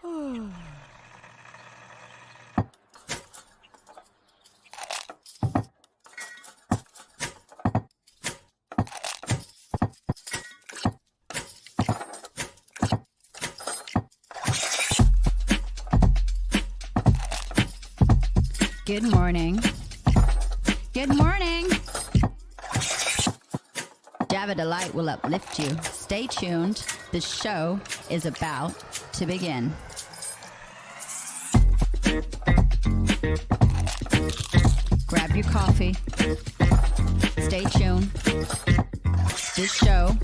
Good morning. Good morning. Java Delight will uplift you. Stay tuned. The show is about to begin. Grab your coffee. Stay tuned. This show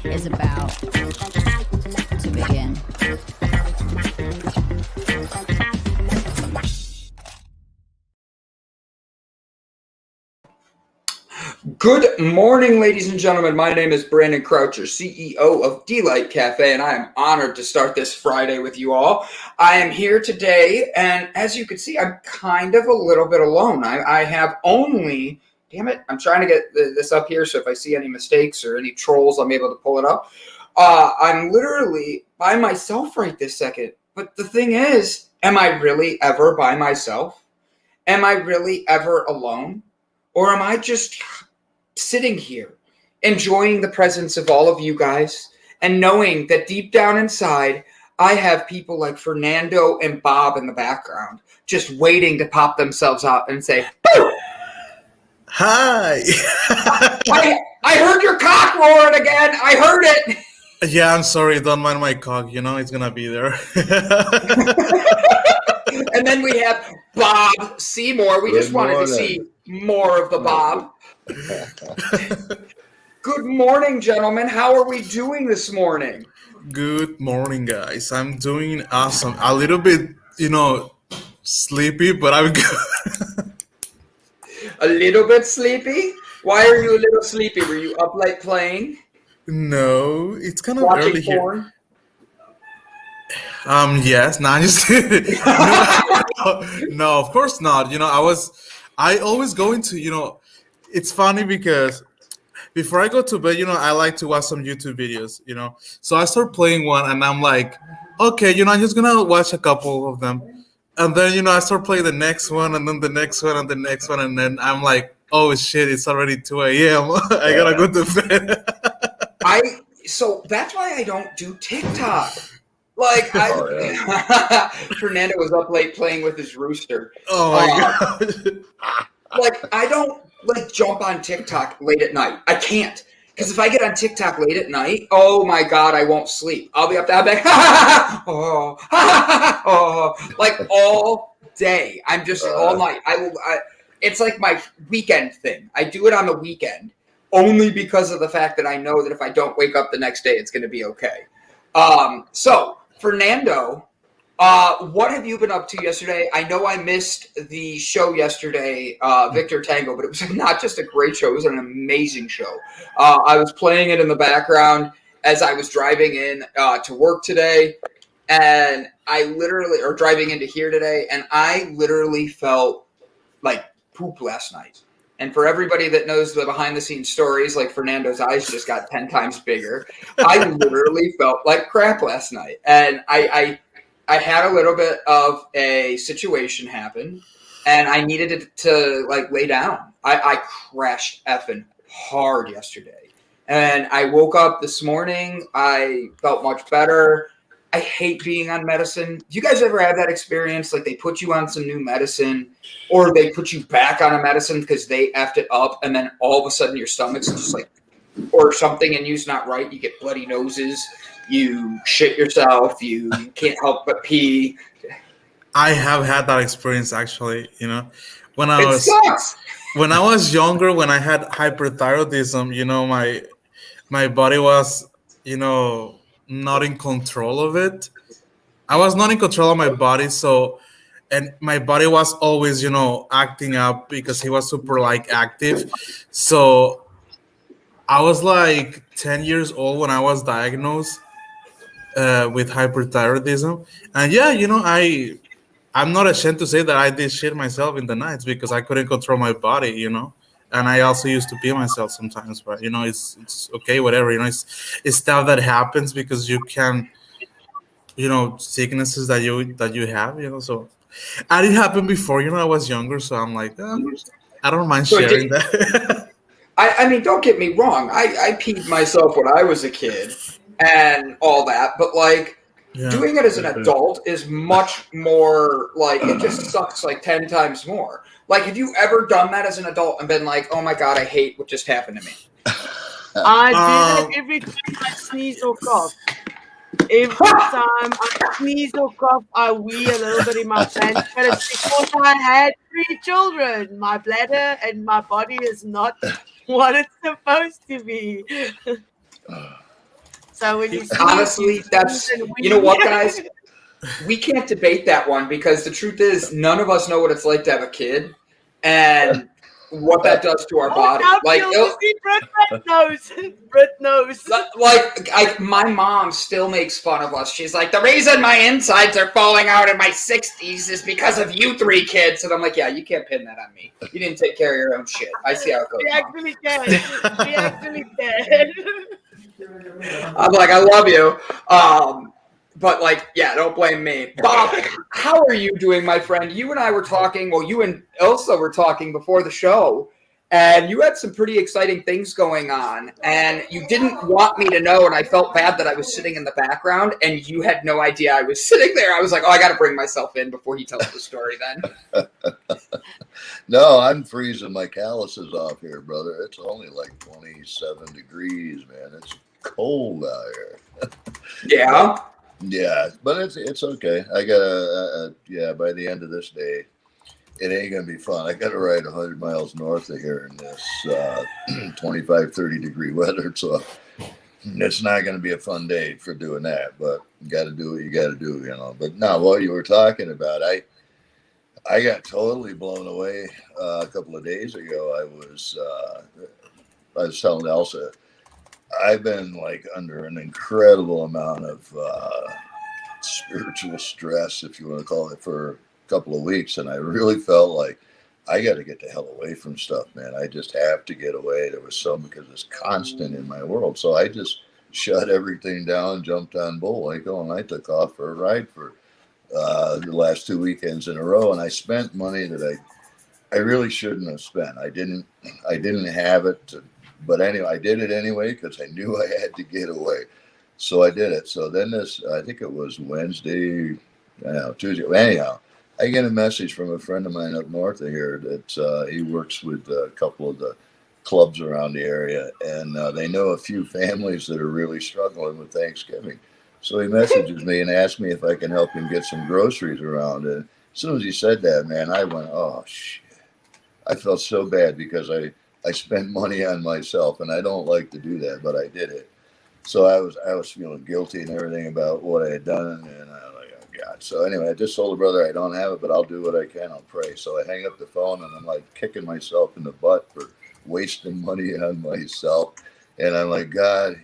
is about to begin. Good morning, ladies and gentlemen. My name is Brandon Croucher, CEO of Delight Cafe, and I am honored to start this Friday with you all. I am here today, and as you can see, I'm kind of a little bit alone. I have only, damn it, I'm trying to get this up here, so if I see any mistakes or any trolls, I'm able to pull it up. I'm literally by myself right this second. But the thing is, am I really ever by myself? Am I really ever alone? Or am I just sitting here, enjoying the presence of all of you guys and knowing that deep down inside, I have people like Fernando and Bob in the background just waiting to pop themselves out and say, "Boo!" Hi. I heard your cock roaring again. I heard it. Yeah, I'm sorry. Don't mind my cock. You know, it's going to be there. And then we have Bob Seymour. We just wanted to see more of the Bob. Good morning, gentlemen. How are we doing this morning? Good morning, guys. I'm doing awesome. A little bit, sleepy, but I'm good. A little bit sleepy? Why are you a little sleepy? Were you up late playing? No, it's kind of Watching early porn? here. Yes. No, I'm just kidding. No, of course not. I always go into, it's funny because before I go to bed, I like to watch some YouTube videos, So I start playing one and I'm like, okay, I'm just going to watch a couple of them. And then, I start playing the next one and then the next one and the next one. And then I'm like, oh shit, it's already 2 a.m. I got to go to bed. So that's why I don't do TikTok. Like, Fernando was up late playing with his rooster. Oh my God. Like, I don't jump on TikTok late at night. I can't. Because if I get on TikTok late at night, oh my God, I won't sleep. I'll be up there, I'll be like, like all day. I'm just all night. It's like my weekend thing. I do it on the weekend only because of the fact that I know that if I don't wake up the next day, it's going to be okay. So, Fernando, what have you been up to yesterday? I know I missed the show yesterday, Victor Tango, but it was not just a great show. It was an amazing show. I was playing it in the background as I was driving in to work today, and driving into here today, and I literally felt like poop last night. And for everybody that knows the behind-the-scenes stories, like Fernando's eyes just got 10 times bigger. I literally felt like crap last night. And I had a little bit of a situation happen, and I needed to lay down. I crashed effing hard yesterday. And I woke up this morning. I felt much better. I hate being on medicine. Do you guys ever have that experience? Like they put you on some new medicine or they put you back on a medicine because they effed it up and then all of a sudden your stomach's just or something and you's not right. You get bloody noses. You shit yourself. You can't help but pee. I have had that experience actually, when sucks. When I was younger, when I had hyperthyroidism, my body was, not in control of it. I was not in control of my body, and my body was always, acting up because he was super active. So I was 10 years old when I was diagnosed with hyperthyroidism. And yeah, I'm not ashamed to say that I did shit myself in the nights because I couldn't control my body, And I also used to pee myself sometimes, but it's okay, whatever. It's stuff that happens because you can sicknesses that you have, so and it happened before, I was younger, so I'm like, I don't mind So it sharing did, that. I mean, don't get me wrong. I peed myself when I was a kid and all that, but like Yeah. doing it as an adult is much more like it just sucks like 10 times more. Like, have you ever done that as an adult and been like, oh my God, I hate what just happened to me? I do that every time I sneeze or cough. Every time I sneeze or cough, I wee a little bit in my pants, but it's because I had 3 children. My bladder and my body is not what it's supposed to be. So when you sneeze, Honestly, that's, and you know wee. what, guys? We can't debate that one because the truth is none of us know what it's like to have a kid and what that does to our body. Now Like, you'll see Brit knows. Brit knows. my mom still makes fun of us. She's like, the reason my insides are falling out in my 60s is because of you 3 kids. And I'm like, yeah, you can't pin that on me. You didn't take care of your own shit. I see how it goes. We actually can. We actually can. I'm like, I love you. But like, yeah, don't blame me. Bob, how are you doing, my friend? You and I were talking, well, you and Ilse were talking before the show, and you had some pretty exciting things going on, and you didn't want me to know, and I felt bad that I was sitting in the background, and you had no idea I was sitting there. I was like, oh, I got to bring myself in before he tells the story then. No, I'm freezing my calluses off here, brother. It's only like 27 degrees, man. It's cold out here. Yeah. Yeah, but it's okay. I gotta, by the end of this day, it ain't gonna be fun. I gotta ride 100 miles north of here in this 25, 30 degree weather. So it's not gonna be a fun day for doing that, but you gotta do what you gotta do, But now, what you were talking about, I got totally blown away a couple of days ago. I was telling Elsa, I've been like under an incredible amount of spiritual stress, if you want to call it, for a couple of weeks, and I really felt like I got to get the hell away from stuff, man. I just have to get away. There was some because it's constant in my world, so I just shut everything down, jumped on Bullwinkle, and I took off for a ride for the last 2 weekends in a row, and I spent money that I really shouldn't have spent. I didn't have it, but anyway, I did it anyway because I knew I had to get away. So I did it. So then I think it was Wednesday, Tuesday. Anyhow, I get a message from a friend of mine up north of here that he works with a couple of the clubs around the area, and they know a few families that are really struggling with Thanksgiving. So he messages me and asks me if I can help him get some groceries around. And as soon as he said that, man, I went, oh, shit. I felt so bad because I spent money on myself, and I don't like to do that, but I did it. So I was feeling guilty and everything about what I had done, and I was like, oh God. So anyway, I just told the brother I don't have it, but I'll do what I can. I'll pray. So I hang up the phone, and I'm like kicking myself in the butt for wasting money on myself. And I'm like, God,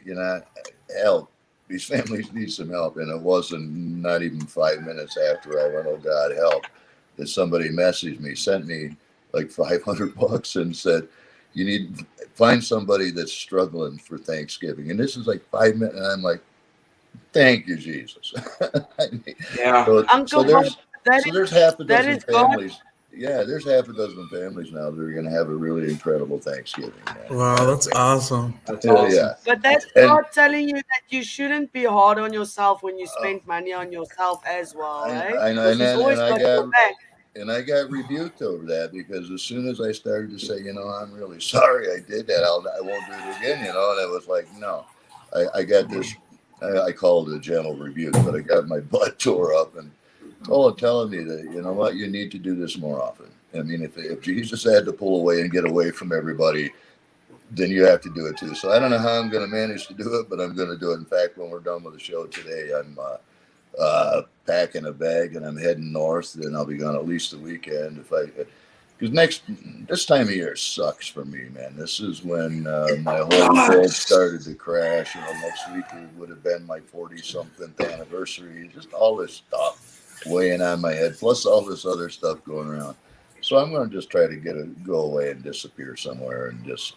help. These families need some help. And it wasn't not even 5 minutes after I went, oh God, help, that somebody messaged me, sent me like $500 and said, you need to find somebody that's struggling for Thanksgiving. And this is like 5 minutes. And I'm like, thank you, Jesus. Yeah. So there's half a dozen families. Yeah, there's half a dozen families now that are going to have a really incredible Thanksgiving. Man. Wow, that's awesome. That's awesome. Yeah. But that's God telling you that you shouldn't be hard on yourself when you spend money on yourself as well, right? I know, and I got rebuked over that because as soon as I started to say, I'm really sorry I did that, I won't do it again, and it was like, no, I got this, I call it a gentle rebuke, but I got my butt tore up and telling me that, you know what, you need to do this more often. I mean, if Jesus had to pull away and get away from everybody, then you have to do it too. So I don't know how I'm going to manage to do it, but I'm going to do it. In fact, when we're done with the show today, I'm packing a bag and I'm heading north, and I'll be gone at least a weekend because this time of year sucks for me, man. This is when my whole world started to crash. Next week it would have been my 40-something anniversary. Just all this stuff weighing on my head, plus all this other stuff going around. So I'm going to just try to go away and disappear somewhere and just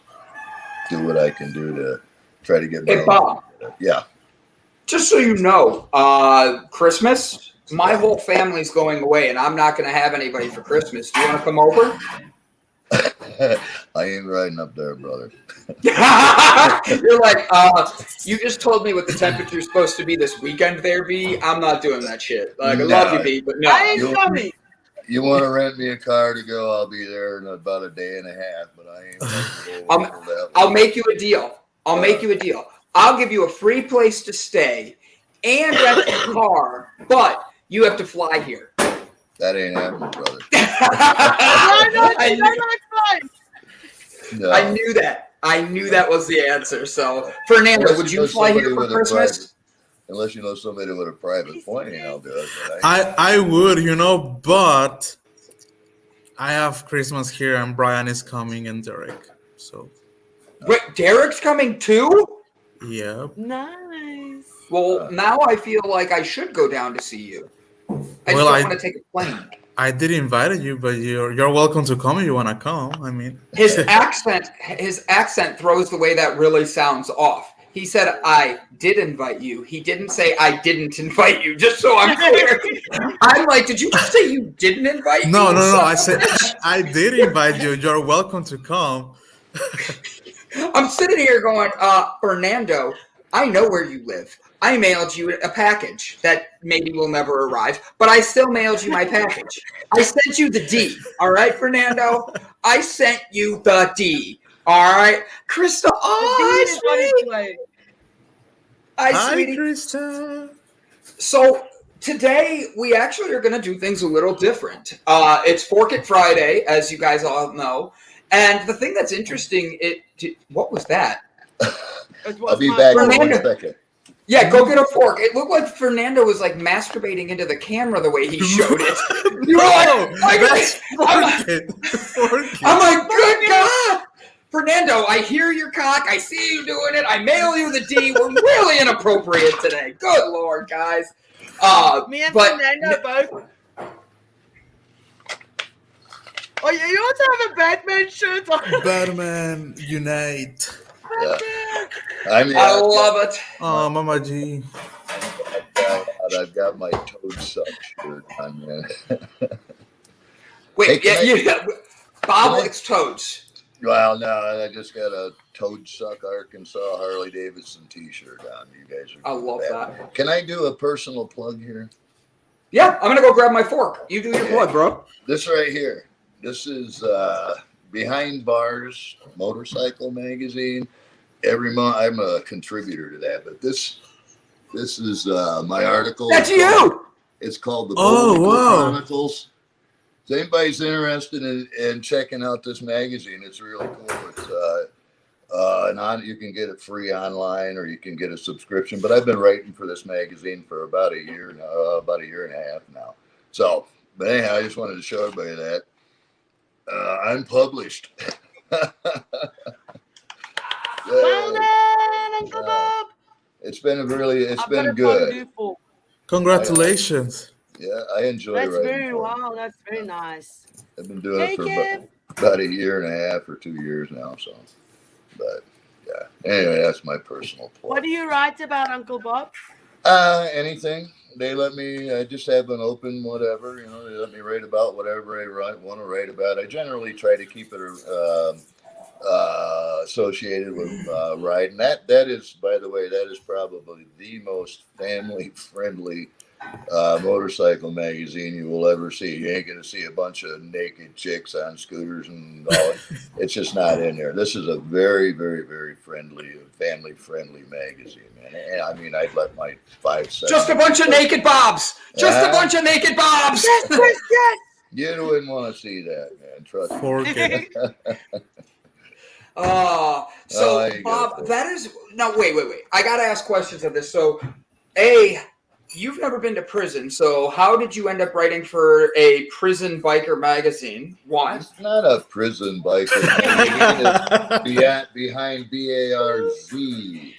do what I can do to try to get my Hey, Bob. Yeah. Just so you know, Christmas, my whole family's going away, and I'm not going to have anybody for Christmas. Do you want to come over? I ain't riding up there, brother. You're like, you just told me what the temperature's supposed to be this weekend there, B. I'm not doing that shit. Like, I love you, B, but no. I ain't coming. You want to rent me a car to go? I'll be there in about a day and a half, but I ain't. I'll make you a deal. I'll give you a free place to stay and rent a car, but you have to fly here. That ain't happening, brother. No. I knew that. I knew that was the answer. So, Fernando, would you fly here for Christmas? Unless you know somebody with a private plane, I'll do it. I would, but I have Christmas here and Brian is coming and Derek. So. Wait, Derek's coming too? Yeah. Nice. Well, now I feel like I should go down to see you. I just don't want to take a plane. I did invite you, but you're welcome to come if you want to come. I mean, his accent throws the way that really sounds off. He said, I did invite you. He didn't say, I didn't invite you, just so I'm clear. I'm like, did you just say you didn't invite me? No. I said, I did invite you. You're welcome to come. I'm sitting here going, Fernando, I know where you live. I mailed you a package that maybe will never arrive, but I still mailed you my package. I sent you the D, all right, Fernando? I sent you the D, all right? Krista, hi, sweetie. Hi, sweetie. Krista. So today we actually are going to do things a little different. It's Fork It Friday, as you guys all know. And the thing that's interesting, what was that? I'll be back in 1 second. Yeah, go get a fork. It looked like Fernando was like masturbating into the camera the way he showed it. You were I'm like, good God. Fernando, I hear your cock. I see you doing it. I mail you the D. We're really inappropriate today. Good Lord, guys. Me and Fernando both. Oh, yeah, you also have a Batman shirt on. Batman Unite. Yeah. I love it. Oh, Mama G. I've got my toad suck shirt on there. Wait, Bob likes toads. Well, no, I just got a Toad Suck Arkansas Harley Davidson t-shirt on. You guys are. I love that. Can I do a personal plug here? Yeah, I'm gonna go grab my fork. You do your plug, bro. This right here. This is Behind Bars Motorcycle Magazine. Every month, I'm a contributor to that. But this is my article. That's you. It's called the wow. Chronicles. If anybody's interested in checking out this magazine, it's really cool. It's you can get it free online, or you can get a subscription. But I've been writing for this magazine for about a year now, about a year and a half now. So, but anyhow, I just wanted to show everybody that I'm published. Well done, Uncle Bob. It's been been good. Congratulations. Yeah, I enjoy writing. That's very nice. I've been doing it for about a year and a half or 2 years now. So, but yeah. Anyway, that's my personal plug. What do you write about, Uncle Bob? Anything. They let me. I just have an open whatever. They let me write about whatever I want to write about. I generally try to keep it associated with riding. That is, by the way, that is probably the most family friendly motorcycle magazine you will ever see. You ain't going to see a bunch of naked chicks on scooters and all. It's just not in there. This is a very, very, very friendly, family friendly magazine, man. And I mean, I'd let my 5 seconds. Just a bunch of naked bobs. Just a bunch of naked bobs. Yes. You wouldn't want to see that, man. Trust me. Bob, that is now. Wait. I gotta ask questions of this. So, you've never been to prison. So, how did you end up writing for a prison biker magazine? One, it's not a prison biker magazine. It's behind BARZ.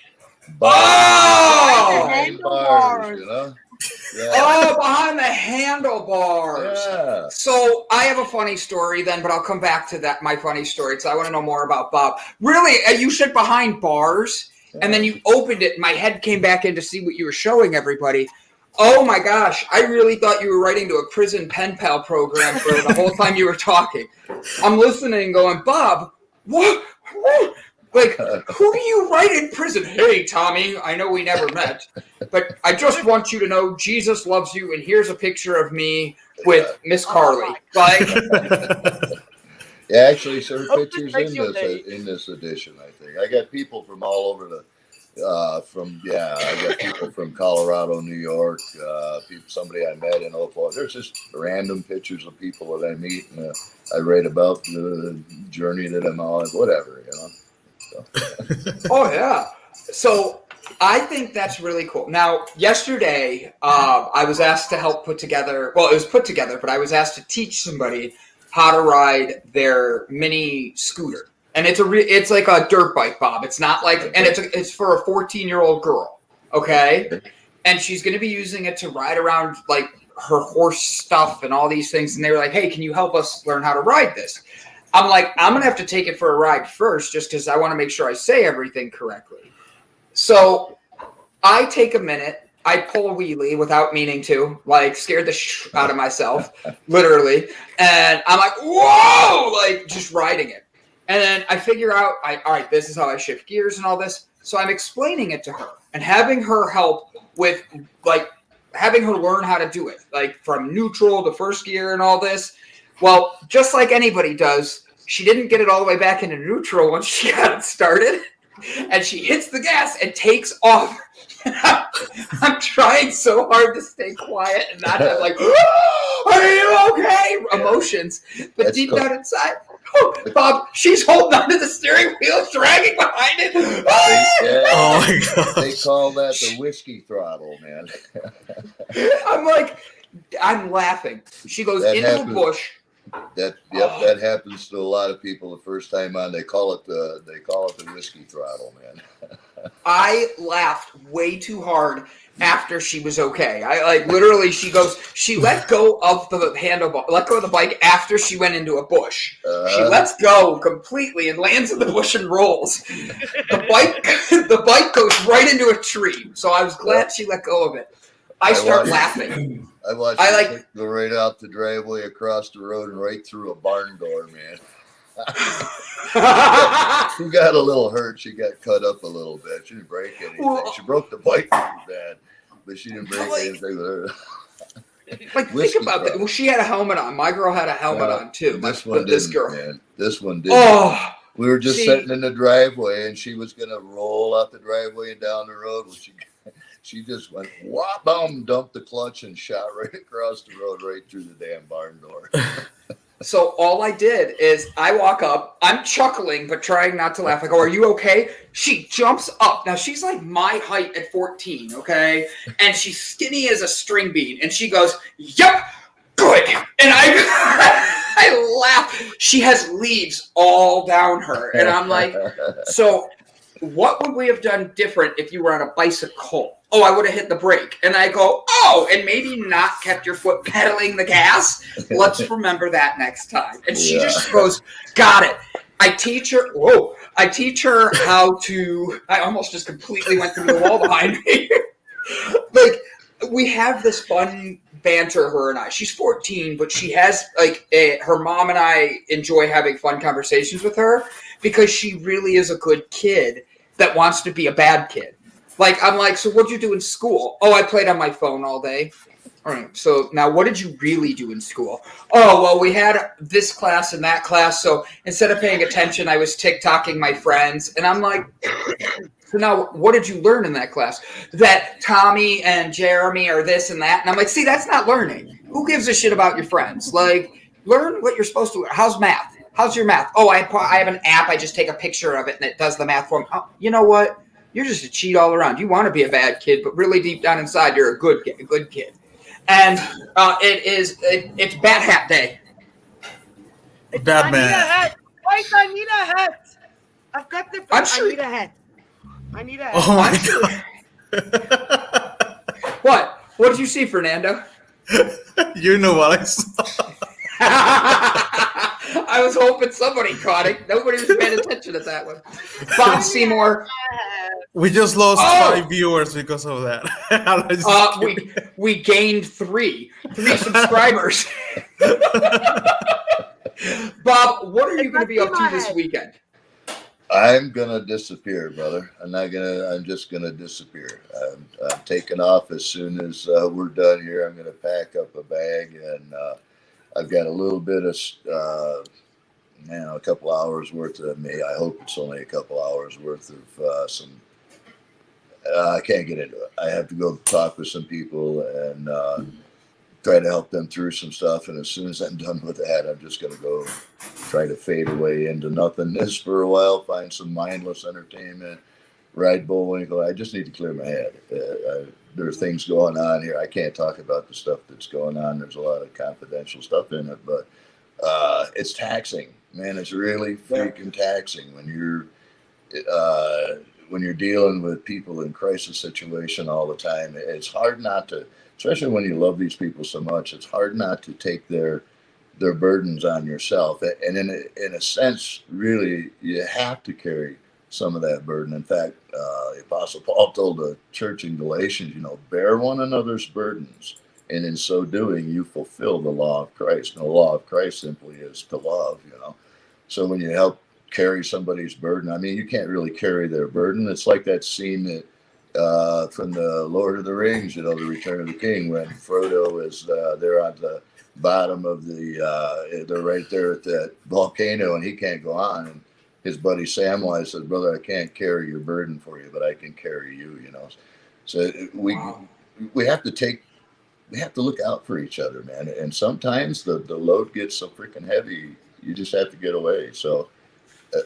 Behind bars, Yeah. Oh, behind the handlebars. Yeah. So I have a funny story then, but I'll come back to that, my funny story, because I want to know more about Bob. Really, you said behind bars. And then you opened it. And my head came back in to see what you were showing everybody. Oh my gosh, I really thought you were writing to a prison pen pal program for the whole time you were talking. I'm listening and going, Bob, what? Like, who do you write in prison? Hey, Tommy, I know we never met, but I just want you to know Jesus loves you, and here's a picture of me with Miss Carly. Like, yeah, actually, some pictures in this edition. I think I got people from all over the. I got people from Colorado, New York, somebody I met in Oklahoma. There's just random pictures of people that I meet, and I write about the journey that I'm on, whatever, you know. So. Oh yeah. So I think that's really cool. Now, yesterday, I was asked to help put together. Well, it was put together, but I was asked to teach somebody how to ride their mini scooter. And it's like a dirt bike, Bob. It's not like, and it's for a 14-year-old girl, okay? And she's going to be using it to ride around like her horse stuff and all these things. And they were like, "Hey, can you help us learn how to ride this?" I'm like, "I'm going to have to take it for a ride first, just because I want to make sure I say everything correctly." So I take a minute. I pull a wheelie without meaning to, like scared the out of myself, literally. And I'm like, "Whoa!" Like just riding it. And then I figure out, all right, this is how I shift gears and all this. So I'm explaining it to her and having her help with, like, having her learn how to do it, like from neutral to first gear and all this. Well, just like anybody does, she didn't get it all the way back into neutral once she got it started. And she hits the gas and takes off. I'm trying so hard to stay quiet and not have like, "Oh, are you okay?" emotions. But that's deep down inside, oh, Bob, she's holding onto the steering wheel, dragging behind it. Oh my God. They call that the whiskey throttle, man. I'm like, I'm laughing. She goes into the bush. That happens to a lot of people the first time on. They call it the whiskey throttle, man. I laughed way too hard after she was okay. I like literally she let go of the handlebar, let go of the bike after she went into a bush. She lets go completely and lands in the bush and rolls. The bike goes right into a tree. So I was glad she let go of it. I start laughing. I watched her go right out the driveway, across the road, and right through a barn door, man. She got a little hurt. She got cut up a little bit. She didn't break anything. Well, she broke the bike pretty bad, but she didn't break anything with her. Like, think about that. Well, she had a helmet on. My girl had a helmet on too. This one didn't, this girl. Man. This one didn't. Oh, we were just sitting in the driveway, and she was gonna roll out the driveway and down the road. When she just went whop, boom, dumped the clutch and shot right across the road, right through the damn barn door. So all I did is I walk up, I'm chuckling, but trying not to laugh. I go, "Are you okay?" She jumps up. Now she's like my height at 14, okay? And she's skinny as a string bean. And she goes, "Yep, good." And I laugh. She has leaves all down her. And I'm like, so what would we have done different if you were on a bicycle? Oh, I would have hit the brake. And I go, oh, and maybe not kept your foot pedaling the gas. Let's remember that next time. And she just goes, got it. I teach her how to, I almost just completely went through the wall behind me. Like, we have this fun banter, her and I. She's 14, but she has, like, her mom and I enjoy having fun conversations with her because she really is a good kid that wants to be a bad kid. Like, I'm like, so what'd you do in school? Oh, I played on my phone all day. All right, so now what did you really do in school? Oh, well, we had this class and that class, so instead of paying attention, I was TikToking my friends. And I'm like, so now what did you learn in that class? That Tommy and Jeremy are this and that. And I'm like, see, that's not learning. Who gives a shit about your friends? Like, learn what you're supposed to learn. How's math? How's your math? Oh, I have an app. I just take a picture of it, and it does the math for me. Oh, you know what? You're just a cheat all around. You want to be a bad kid, but really deep down inside, you're a good kid. And it's Bad Hat Day. Bad man. I need a hat. Wait, I need a hat. I've got the. I need a hat. I need a hat. Oh my God. What? What did you see, Fernando? You know what I saw. I was hoping somebody caught it. Nobody was paying attention to that one. Bob Seymour. We just lost Oh! 5 viewers because of that. I'm just kidding. We gained three subscribers. Bob, what are you going to be up to this weekend? I'm gonna disappear, brother. I'm just gonna disappear. I'm taking off as soon as we're done here. I'm gonna pack up a bag, and I've got a little bit of, a couple hours worth of me. I hope it's only a couple hours worth of some. I can't get into it. I have to go talk with some people and try to help them through some stuff. And as soon as I'm done with that, I'm just going to go try to fade away into nothingness for a while, find some mindless entertainment, ride Bullwinkle. I just need to clear my head. There are things going on here. I can't talk about the stuff that's going on. There's a lot of confidential stuff in it, but it's taxing, man. It's really freaking taxing when you're dealing with people in crisis situation all the time. It's hard not to, especially when you love these people so much, it's hard not to take their burdens on yourself. And in a sense, really, you have to carry some of that burden. In fact, the Apostle Paul told the church in Galatians, bear one another's burdens, and in so doing, you fulfill the law of Christ. And the law of Christ simply is to love, So when you help carry somebody's burden, I mean, you can't really carry their burden. It's like that scene that from the Lord of the Rings, the Return of the King, when Frodo is there on the bottom of they're right there at that volcano, and he can't go on, and his buddy Samwise says, brother, I can't carry your burden for you, but I can carry you, So we have to look out for each other, man. And sometimes the load gets so freaking heavy, you just have to get away. So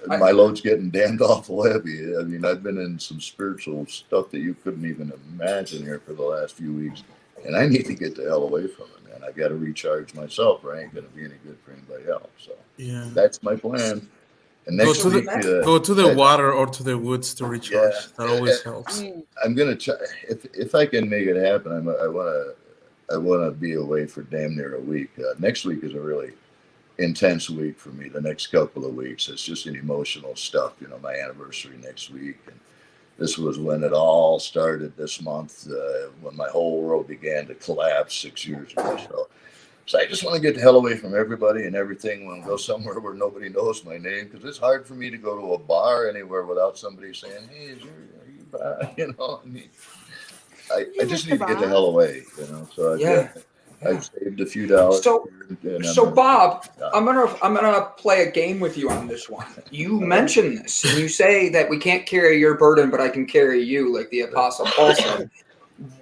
my load's getting damned awful heavy. I mean, I've been in some spiritual stuff that you couldn't even imagine here for the last few weeks, and I need to get the hell away from it, man. I got to recharge myself, or I ain't going to be any good for anybody else. So that's my plan. And next week, go to the water or to the woods to recharge. That always helps. I'm gonna try if I can make it happen. I wanna be away for damn near a week. Next week is a really intense week for me. The next couple of weeks, it's just an emotional stuff. My anniversary next week, and this was when it all started this month, when my whole world began to collapse 6 years ago. So I just want to get the hell away from everybody and everything. Want to go somewhere where nobody knows my name, because it's hard for me to go to a bar anywhere without somebody saying, "Hey, are you by?" I just need to get the hell away. So I've saved a few dollars. So Bob, I'm gonna play a game with you on this one. You mentioned this, and you say that we can't carry your burden, but I can carry you, like the Apostle Paul said.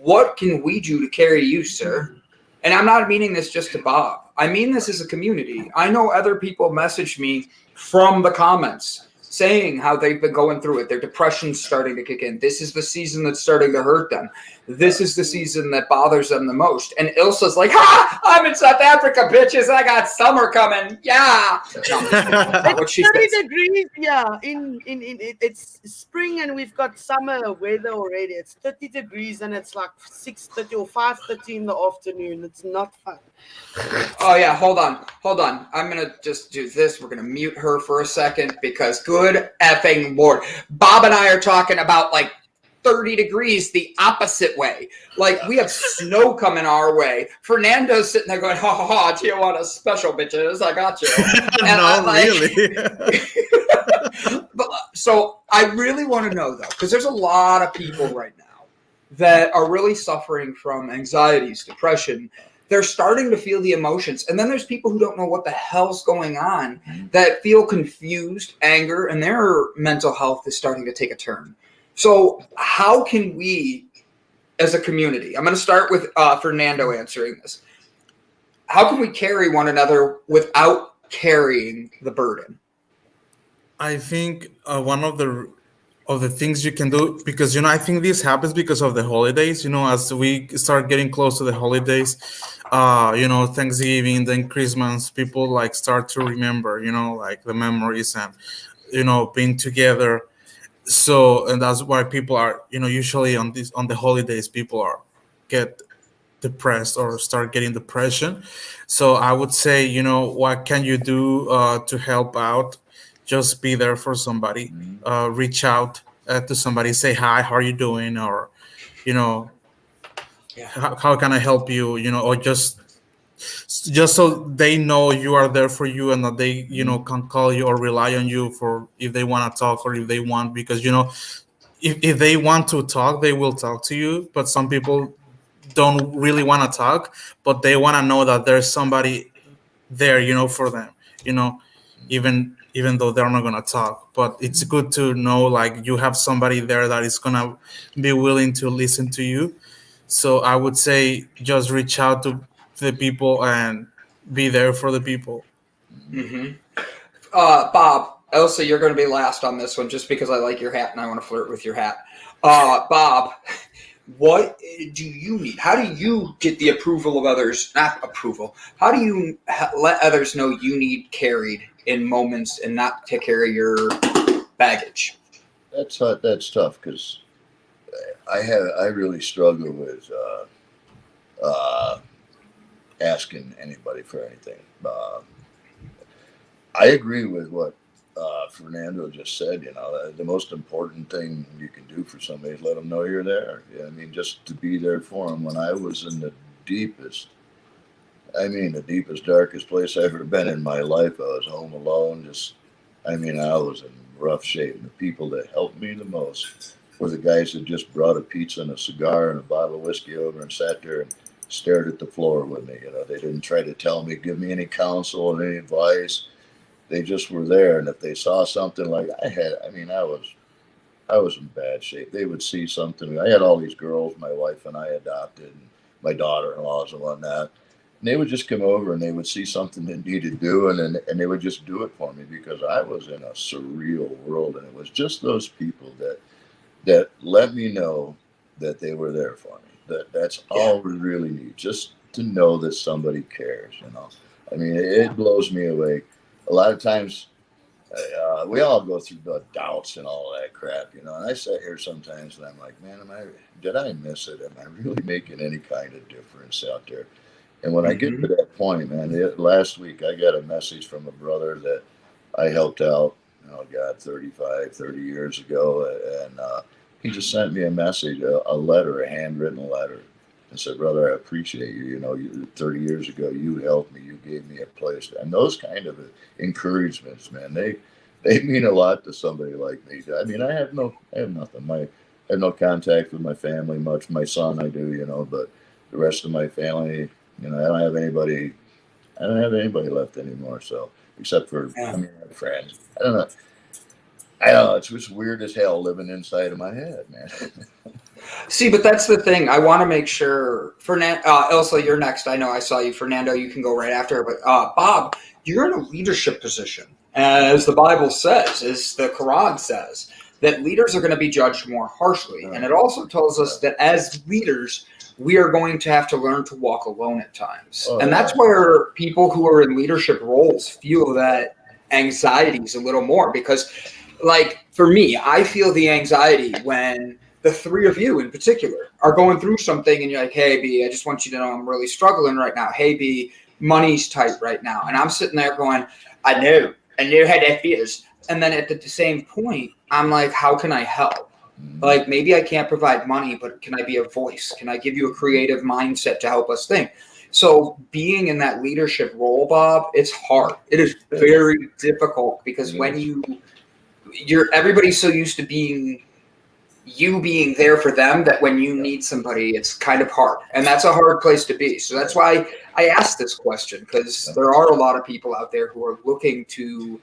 What can we do to carry you, sir? And I'm not meaning this just to Bob. I mean this as a community. I know other people message me from the comments saying how they've been going through it. Their depression's starting to kick in. This is the season that's starting to hurt them. This is the season that bothers them the most. And Ilse's like, I'm in South Africa, bitches. I got summer coming. Yeah. It's 30 degrees. Yeah. It's spring and we've got summer weather already. It's 30 degrees and it's like 6:30 or 5:30 in the afternoon. It's not fun. Oh, yeah. Hold on. I'm going to just do this. We're going to mute her for a second because good effing Lord. Bob and I are talking about like 30 degrees the opposite way. Like we have snow coming our way. Fernando's sitting there going, ha, do you want a special, bitches? I got you. Really. So I really want to know, though, because there's a lot of people right now that are really suffering from anxieties, depression. They're starting to feel the emotions. And then there's people who don't know what the hell's going on, that feel confused, anger, and their mental health is starting to take a turn. So how can we, as a community, I'm going to start with Fernando answering this. How can we carry one another without carrying the burden? I think one of the things you can do, because I think this happens because of the holidays. As we start getting close to the holidays, Thanksgiving, then Christmas, people like start to remember, like the memories and being together. So, and that's why people are, usually on the holidays, people get depressed or start getting depression. So I would say, what can you do to help out? Just be there for somebody, reach out. to somebody, say hi, how are you doing, or you know, Yeah. how can I help you, you know, or just so they know you are there for you, and that they, you know, can call you or rely on you for if they want to talk, or if they want, because you know, if they want to talk, they will talk to you. But some people don't really want to talk, but they want to know that there's somebody there, you know, for them, you know, even though they're not gonna talk. But it's good to know, like, you have somebody there that is gonna be willing to listen to you. So I would say just reach out to the people and be there for the people. Mm-hmm. Bob, Elsa, you're going to be last on this one just because I like your hat and I want to flirt with your hat. Bob, what do you need? How do you get the approval of others? Not approval. How do you let others know you need carried in moments and not to carry your baggage? That's tough because I really struggle with asking anybody for anything. I agree with what Fernando just said. You know, the most important thing you can do for somebody is let them know you're there. Yeah, I mean, just to be there for them. When I was in the deepest, darkest place I've ever been in my life, I was home alone. I was in rough shape. And the people that helped me the most were the guys that just brought a pizza and a cigar and a bottle of whiskey over and sat there and stared at the floor with me. You know, they didn't try to give me any counsel or any advice. They just were there, and if they saw something like I had, I was in bad shape. They would see something. I had all these girls my wife and I adopted, and my daughter-in-laws and whatnot, and they would just come over and they would see something that needed doing, and they would just do it for me because I was in a surreal world, and it was just those people that let me know that they were there for me. That's all we really need, just to know that somebody cares. You know, I mean, it blows me away. A lot of times, we all go through the doubts and all that crap, you know. And I sit here sometimes and I'm like, man, did I miss it? Am I really making any kind of difference out there? And when I get to that point, man, last week I got a message from a brother that I helped out, 30 years ago. And he just sent me a message, a letter, a handwritten letter. And said, brother, I appreciate you. You know, 30 years ago, you helped me. You gave me a place. And those kind of encouragements, man, they mean a lot to somebody like me. I mean, I have nothing. I have no contact with my family much. My son, I do, you know, but the rest of my family, you know, I don't have anybody left anymore. So, except for, I have friends. I don't know. It's just weird as hell living inside of my head, man. See, but that's the thing. I want to make sure. Ilse, you're next. I know I saw you. Fernando, you can go right after her. But Bob, you're in a leadership position. As the Bible says, as the Quran says, that leaders are going to be judged more harshly. And it also tells us that as leaders, we are going to have to learn to walk alone at times. And that's where people who are in leadership roles feel that anxiety is a little more. Because, like, for me, I feel the anxiety when the three of you in particular are going through something and you're like, hey, B, I just want you to know I'm really struggling right now. Hey, B, money's tight right now. And I'm sitting there going, I know how that feels. And then at the same point, I'm like, how can I help? Like, maybe I can't provide money, but can I be a voice? Can I give you a creative mindset to help us think? So being in that leadership role, Bob, it's hard. It is very difficult because when everybody's so used to being there for them that when you need somebody, it's kind of hard. And that's a hard place to be. So that's why I asked this question, because there are a lot of people out there who are looking to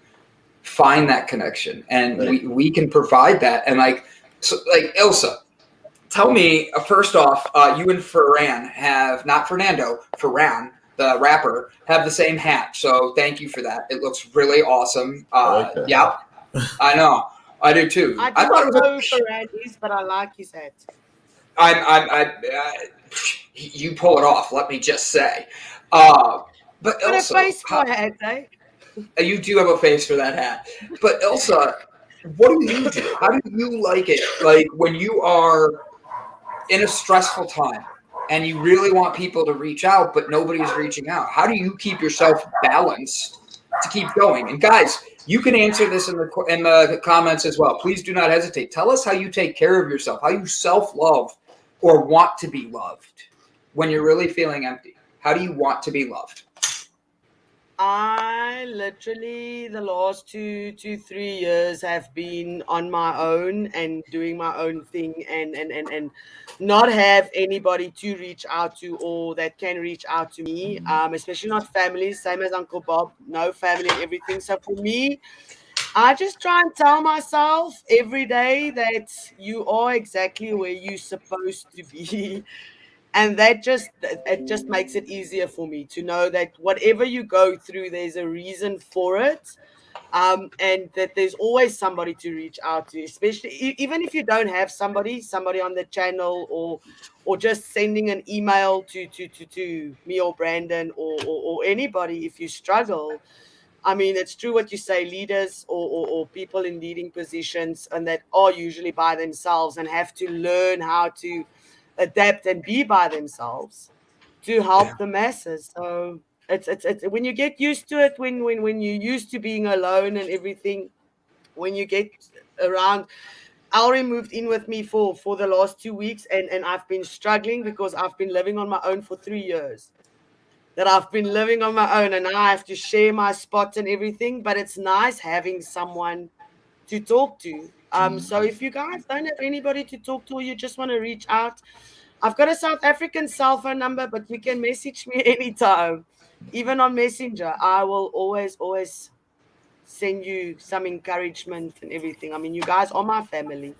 find that connection, and we can provide that. And like Ilse, tell me, first off, you and Ferran have, not Fernando, Ferran, the rapper, have the same hat. So thank you for that. It looks really awesome. Yeah, I know. I do too. I thought it was Ferrandis, but I like his hat. You pull it off. Let me just say. But Ilse, a face for a hat, eh? You do have a face for that hat. But Ilse, what do you do? How do you like it? Like when you are in a stressful time and you really want people to reach out, but nobody's reaching out. How do you keep yourself balanced to keep going? And guys, You can answer this in the comments as well. Please do not hesitate. Tell us how you take care of yourself, how you self-love or want to be loved when you're really feeling empty. How do you want to be loved? I literally the last 3 years have been on my own and doing my own thing and not have anybody to reach out to or that can reach out to me, especially not family, same as Uncle Bob, no family and everything. So for me, I just try and tell myself every day that you are exactly where you're supposed to be. And it just makes it easier for me to know that whatever you go through, there's a reason for it. And that there's always somebody to reach out to, especially even if you don't have somebody on the channel or just sending an email to me or Brandon or anybody if you struggle. I mean, it's true what you say, leaders or people in leading positions and that are usually by themselves and have to learn how to adapt and be by themselves to help the masses. So it's when you get used to it, when you're used to being alone and everything, when you get around. Auri moved in with me for the last 2 weeks and I've been struggling because I've been living on my own for 3 years. That I've been living on my own and now I have to share my spot and everything, but it's nice having someone to talk to. So if you guys don't have anybody to talk to or you just want to reach out, I've got a South African cell phone number, but you can message me anytime, even on Messenger. I will always send you some encouragement and everything. I mean, you guys are my family.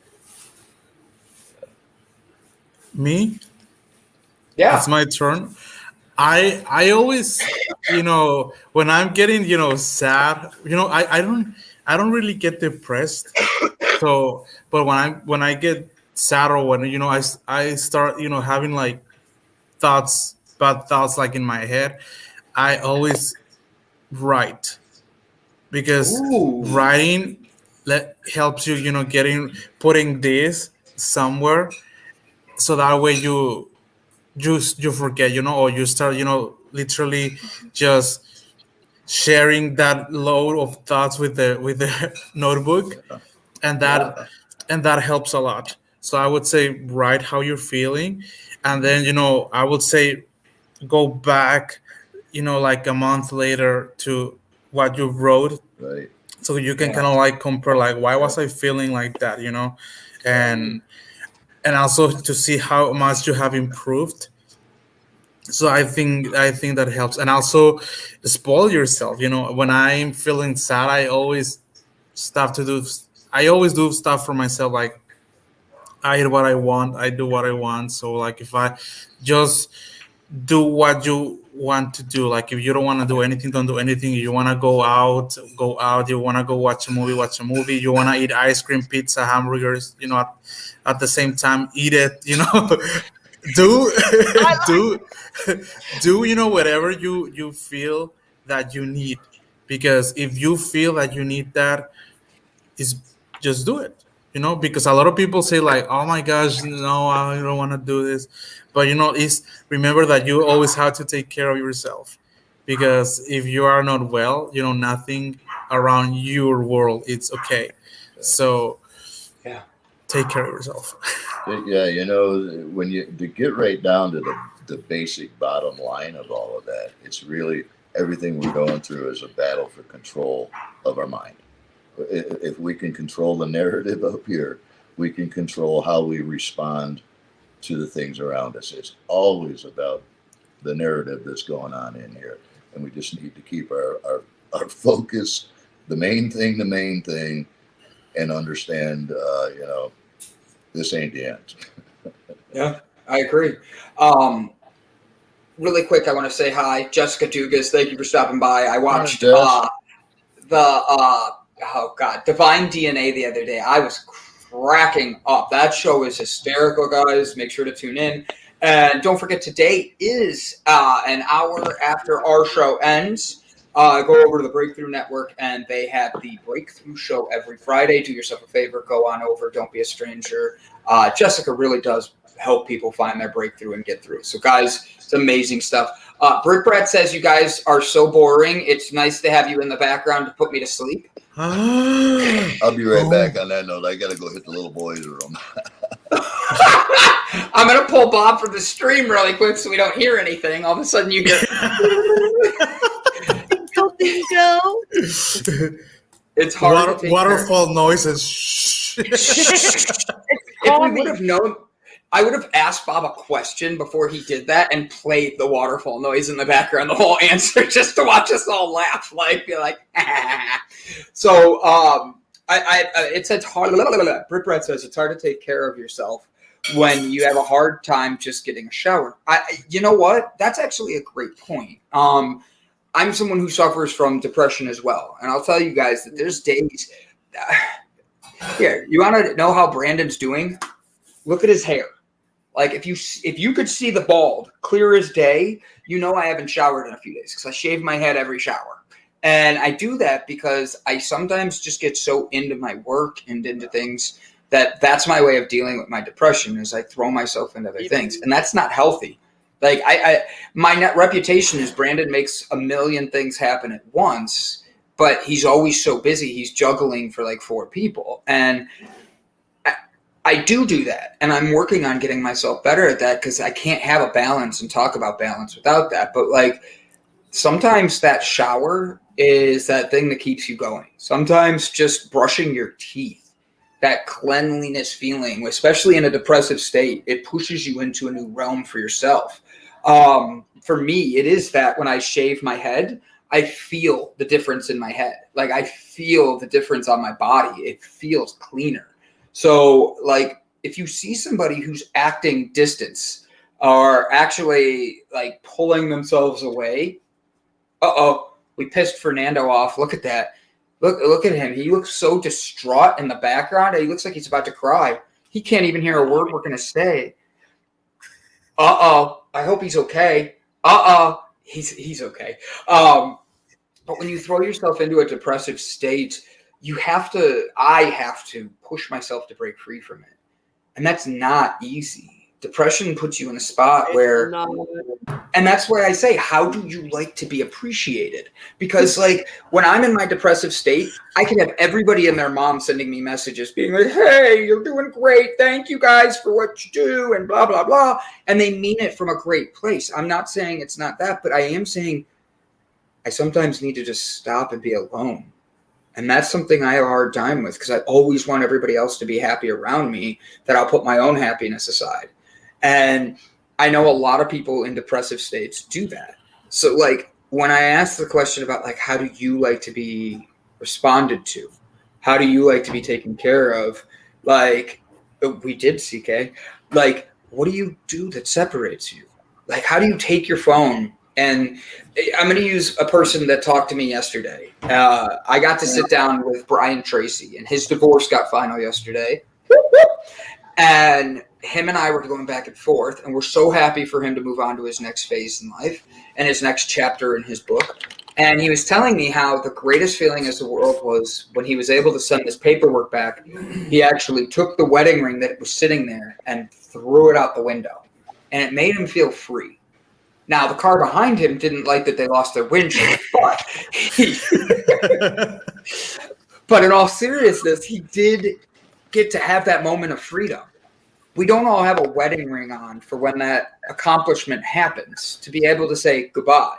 Me? Yeah. It's my turn. I always, when I'm getting, sad, I don't really get depressed. So, but when I get sad or when, I start, having like bad thoughts like in my head, I always write because Ooh. writing helps you, putting this somewhere so that way you forget, or you start, literally just sharing that load of thoughts with the notebook, and that helps a lot. So I would say write how you're feeling, and then I would say go back, like a month later to what you wrote, Right. so you can kind of like compare, like, why was I feeling like that, and also to see how much you have improved. So I think that helps, and also spoil yourself. When I'm feeling sad, I always do stuff for myself. Like, I eat what I want, I do what I want. So like, if I just do what you want to do, like if you don't want to do anything, don't do anything. You want to go out, go out. You want to go watch a movie. You want to eat ice cream, pizza, hamburgers, at the same time, eat it. Do do whatever you feel that you need, because if you feel that you need that, is just do it. Because a lot of people say like, oh my gosh, no, I don't want to do this, but is remember that you always have to take care of yourself, because if you are not well, nothing around your world it's okay. So take care of yourself. Yeah, when to get right down to the basic bottom line of all of that, it's really everything we're going through is a battle for control of our mind. If we can control the narrative up here, we can control how we respond to the things around us. It's always about the narrative that's going on in here, and we just need to keep our focus, the main thing, and understand, this ain't the end. Yeah, I agree. Really quick, I want to say hi, Jessica Dugas. Thank you for stopping by. I watched Divine DNA the other day. I was cracking up. That show is hysterical, guys. Make sure to tune in. And don't forget, today is an hour after our show ends. Go over to the Breakthrough Network, and they have the Breakthrough Show every Friday. Do yourself a favor. Go on over. Don't be a stranger. Jessica really does help people find their breakthrough and get through. So, guys, it's amazing stuff. Brick Brat says you guys are so boring. It's nice to have you in the background to put me to sleep. I'll be right back on that note. I got to go hit the little boys' room. I'm going to pull Bob from the stream really quick so we don't hear anything. All of a sudden you hear... Bingo. It's hard to take waterfall noises. If we would have known, I would have asked Bob a question before he did that and played the waterfall noise in the background, the whole answer, just to watch us all laugh, be like, So, it says hard. Britt Brett says it's hard to take care of yourself when you have a hard time just getting a shower. You know what? That's actually a great point. I'm someone who suffers from depression as well, and I'll tell you guys that there's days. Here, you want to know how Brandon's doing? Look at his hair. Like if you could see the bald clear as day, you know I haven't showered in a few days because I shave my head every shower. And I do that because I sometimes just get so into my work and into things that's my way of dealing with my depression is I throw myself into other things. And that's not healthy. Like my net reputation is Brandon makes a million things happen at once, but he's always so busy. He's juggling for like 4 people. And I do that. And I'm working on getting myself better at that because I can't have a balance and talk about balance without that. But like sometimes that shower is that thing that keeps you going. Sometimes just brushing your teeth, that cleanliness feeling, especially in a depressive state, it pushes you into a new realm for yourself. For me, it is that when I shave my head, I feel the difference in my head. Like I feel the difference on my body. It feels cleaner. So like if you see somebody who's acting distance or actually like pulling themselves away, we pissed Fernando off. Look at that. Look at him. He looks so distraught in the background. He looks like he's about to cry. He can't even hear a word we're going to say. I hope he's okay. He's okay. But when you throw yourself into a depressive state, I have to push myself to break free from it. And that's not easy. Depression puts you in a spot where, and that's why I say, how do you like to be appreciated? Because like when I'm in my depressive state, I can have everybody and their mom sending me messages being like, hey, you're doing great. Thank you guys for what you do and blah, blah, blah. And they mean it from a great place. I'm not saying it's not that, but I am saying I sometimes need to just stop and be alone. And that's something I have a hard time with because I always want everybody else to be happy around me, that I'll put my own happiness aside. And I know a lot of people in depressive states do that. So like when I ask the question about like, how do you like to be responded to? How do you like to be taken care of? Like we did, CK, like, what do you do that separates you? Like, how do you take your phone? And I'm going to use a person that talked to me yesterday. I got to sit down with Brian Tracy, and his divorce got final yesterday. And him and I were going back and forth, and we're so happy for him to move on to his next phase in life and his next chapter in his book. And he was telling me how the greatest feeling in the world was when he was able to send his paperwork back. He actually took the wedding ring that was sitting there and threw it out the window. And it made him feel free. Now, the car behind him didn't like that they lost their windshield, but in all seriousness, he did get to have that moment of freedom. We don't all have a wedding ring on for when that accomplishment happens, to be able to say goodbye.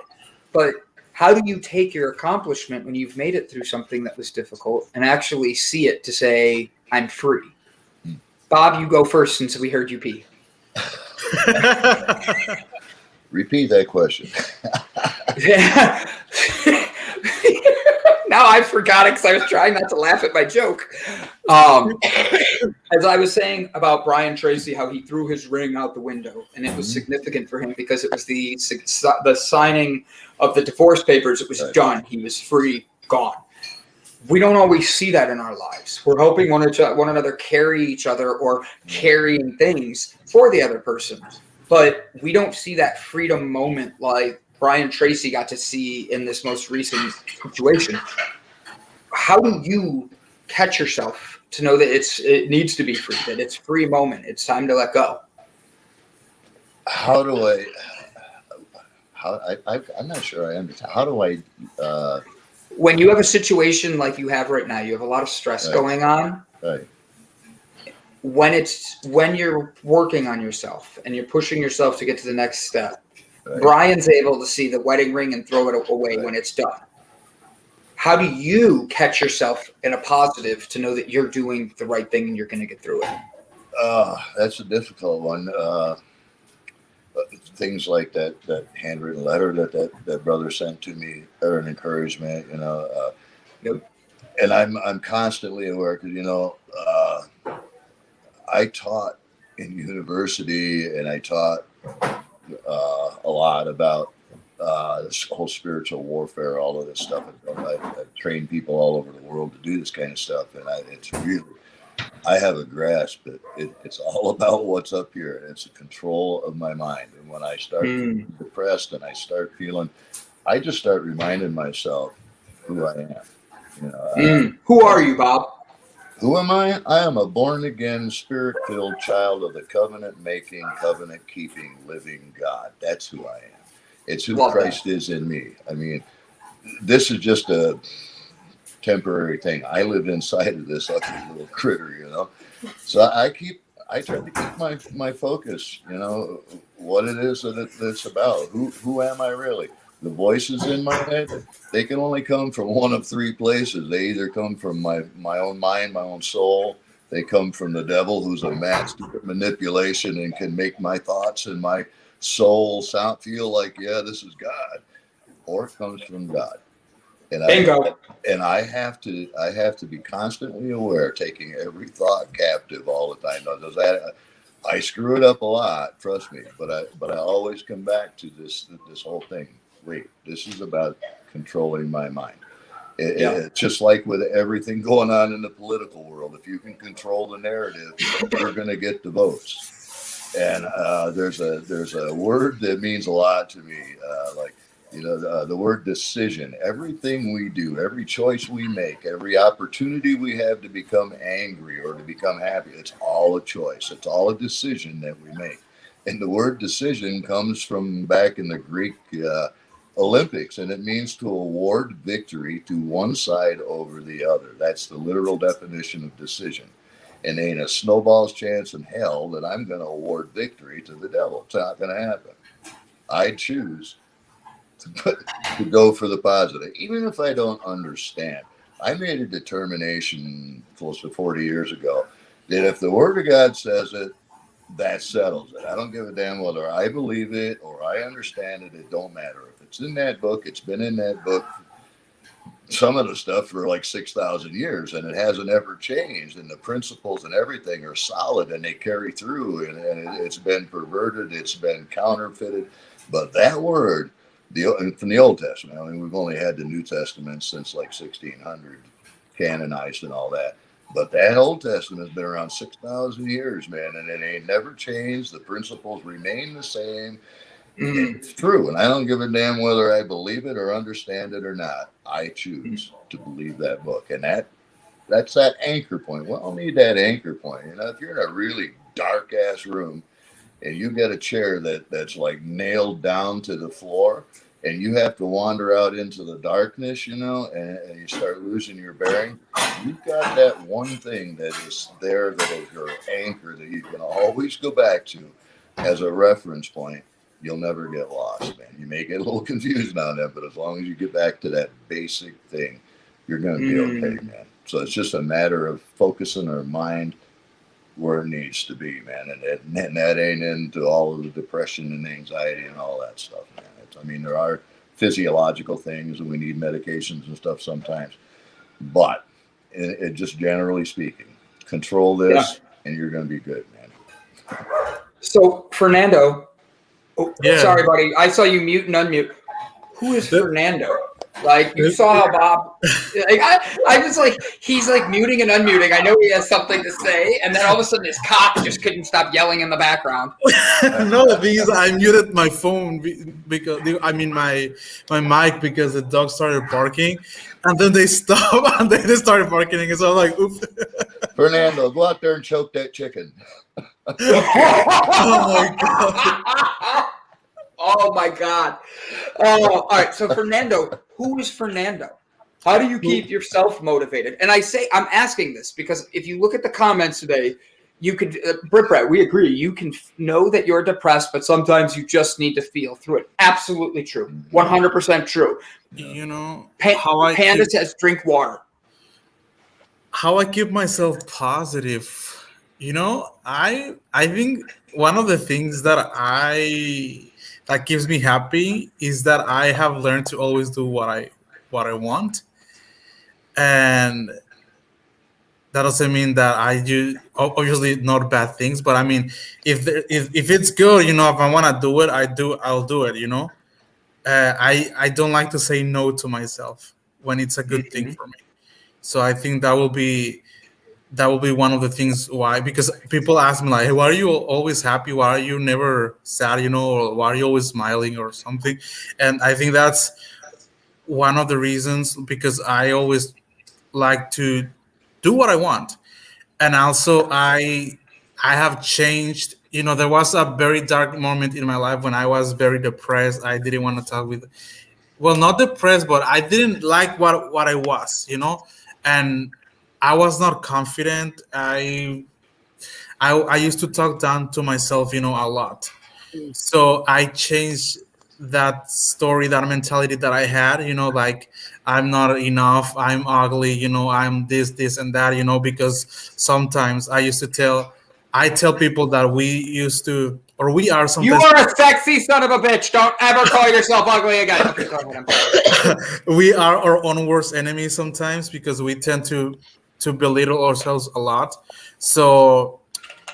But how do you take your accomplishment when you've made it through something that was difficult and actually see it to say, I'm free? Bob, you go first since we heard you pee. Repeat that question. Now I forgot it because I was trying not to laugh at my joke. As I was saying about Brian Tracy, how he threw his ring out the window, and it was significant for him because it was the signing of the divorce papers. It was done. He was free, gone. We don't always see that in our lives. We're hoping one another carry each other or carrying things for the other person. But we don't see that freedom moment like Brian Tracy got to see in this most recent situation. How do you catch yourself to know that it needs to be free, that it's free moment, it's time to let go? How do I'm not sure I understand. How do I? When you have a situation like you have right now, you have a lot of stress going on. Right. When you're working on yourself and you're pushing yourself to get to the next step, Right. Brian's able to see the wedding ring and throw it away when it's done. How do you catch yourself in a positive to know that you're doing the right thing and you're going to get through it? That's a difficult one. Things like that handwritten letter that brother sent to me are an encouragement, Yep. And I'm constantly aware because I taught in university and I taught a lot about this whole spiritual warfare, all of this stuff. I've trained people all over the world to do this kind of stuff, and I have a grasp that it's all about what's up here, and it's the control of my mind. And when I start feeling depressed and I just start reminding myself who I am. Who are you, Bob? Who am I? I am a born-again, spirit-filled child of the covenant-making, covenant-keeping, living God. That's who I am. It's who Christ is in me. I mean, this is just a temporary thing. I live inside of this ugly little critter, So I try to keep my focus, what it is that it's about. Who am I really? The voices in my head, they can only come from one of three places. They either come from my own mind, my own soul. They come from the devil, who's a master of manipulation and can make my thoughts and my soul feel like, yeah, this is God. Or it comes from God. And Bingo. I have to be constantly aware, taking every thought captive all the time. I screw it up a lot, trust me, but I always come back to this whole thing. Wait, this is about controlling my mind. It's just like with everything going on in the political world. If you can control the narrative, you're going to get the votes. And there's a word that means a lot to me, the word decision. Everything we do, every choice we make, every opportunity we have to become angry or to become happy, it's all a choice. It's all a decision that we make. And the word decision comes from back in the Greek Olympics, and it means to award victory to one side over the other. That's the literal definition of decision. And ain't a snowball's chance in hell that I'm going to award victory to the devil. It's not going to happen. I choose to go for the positive, even if I don't understand. I made a determination close to 40 years ago that if the Word of God says it, that settles it. I don't give a damn whether I believe it or I understand it. It don't matter. If it's in that book, it's been in that book, some of the stuff for like 6,000 years, and it hasn't ever changed. And the principles and everything are solid, and they carry through. And it's been perverted. It's been counterfeited. But that word, from the Old Testament, I mean, we've only had the New Testament since like 1600, canonized and all that. But that Old Testament has been around 6,000 years, man, and it ain't never changed. The principles remain the same. It's true, and I don't give a damn whether I believe it or understand it or not. I choose to believe that book, and that's that anchor point. Well, I'll need that anchor point. If you're in a really dark ass room and you get a chair that's like nailed down to the floor, and you have to wander out into the darkness, and you start losing your bearing, you've got that one thing that is there that is your anchor that you can always go back to as a reference point. You'll never get lost, man. You may get a little confused on that, but as long as you get back to that basic thing, you're going to be okay, man. So it's just a matter of focusing our mind where it needs to be, man. And that ain't into all of the depression and anxiety and all that stuff, man. There are physiological things and we need medications and stuff sometimes, but it just generally speaking, control this and you're going to be good, man. So Fernando, sorry, buddy. I saw you mute and unmute. Who is Fernando? Like, you saw how Bob, I was like, he's like muting and unmuting. I know he has something to say. And then all of a sudden his cop just couldn't stop yelling in the background. No, because I muted my phone because my mic because the dog started barking, and then they stopped and then they started barking. And so I'm like, oops. Fernando, go out there and choke that chicken. Oh my God. Oh my God. Oh, all right. So Fernando, who is Fernando? How do you keep yourself motivated? And I'm asking this because if you look at the comments today, you could, Brit, we agree. You can know that you're depressed, but sometimes you just need to feel through it. Absolutely true. 100% true. You know, Panda says drink water. How I keep myself positive. You know, I think one of the things that keeps me happy is that I have learned to always do what I want, and that doesn't mean that I do obviously not bad things, but I mean if it's good, you know, if I want to do it, I'll do it. You know, I don't like to say no to myself when it's a good thing for me. So I think that will be one of the things why, because people ask me like, hey, why are you always happy, why are you never sad, you know, or why are you always smiling or something. And I think that's one of the reasons, because I always like to do what I want. And also I have changed, you know, there was a very dark moment in my life when I was very depressed. I didn't want to talk with, well, not depressed, but I didn't like what I was, you know, and I was not confident. I used to talk down to myself, you know, a lot. So I changed that story, that mentality that I had, you know, like I'm not enough, I'm ugly, you know, I'm this, and that, you know, because sometimes I tell people that we used to, or we are You sometimes. are a sexy son of a bitch. Don't ever call yourself ugly again. Okay, go ahead. I'm sorry. We are our own worst enemies sometimes because we tend to belittle ourselves a lot. So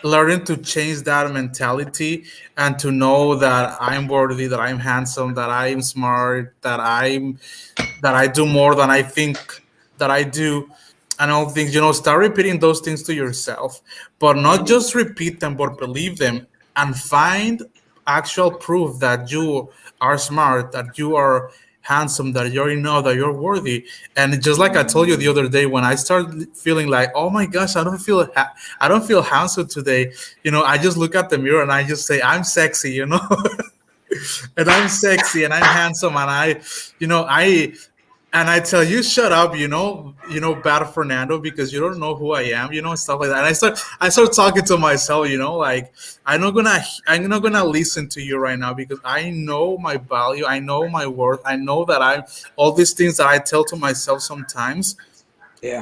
learning to change that mentality and to know that I'm worthy, that I'm handsome, that I'm smart, that I do more than I think that I do, and all things, you know, start repeating those things to yourself, but not just repeat them, but believe them, and find actual proof that you are smart, that you are handsome, that you're enough, that you're worthy. And just like I told you the other day, when I start feeling like, oh my gosh, I don't feel handsome today, you know, I just look at the mirror and I just say, I'm sexy, you know. And I'm sexy and I'm handsome and you know, I tell you, shut up, you know, bad Fernando, because you don't know who I am, you know, and stuff like that. And I start talking to myself, you know, like I'm not gonna listen to you right now because I know my value, I know my worth, I know that all these things that I tell to myself sometimes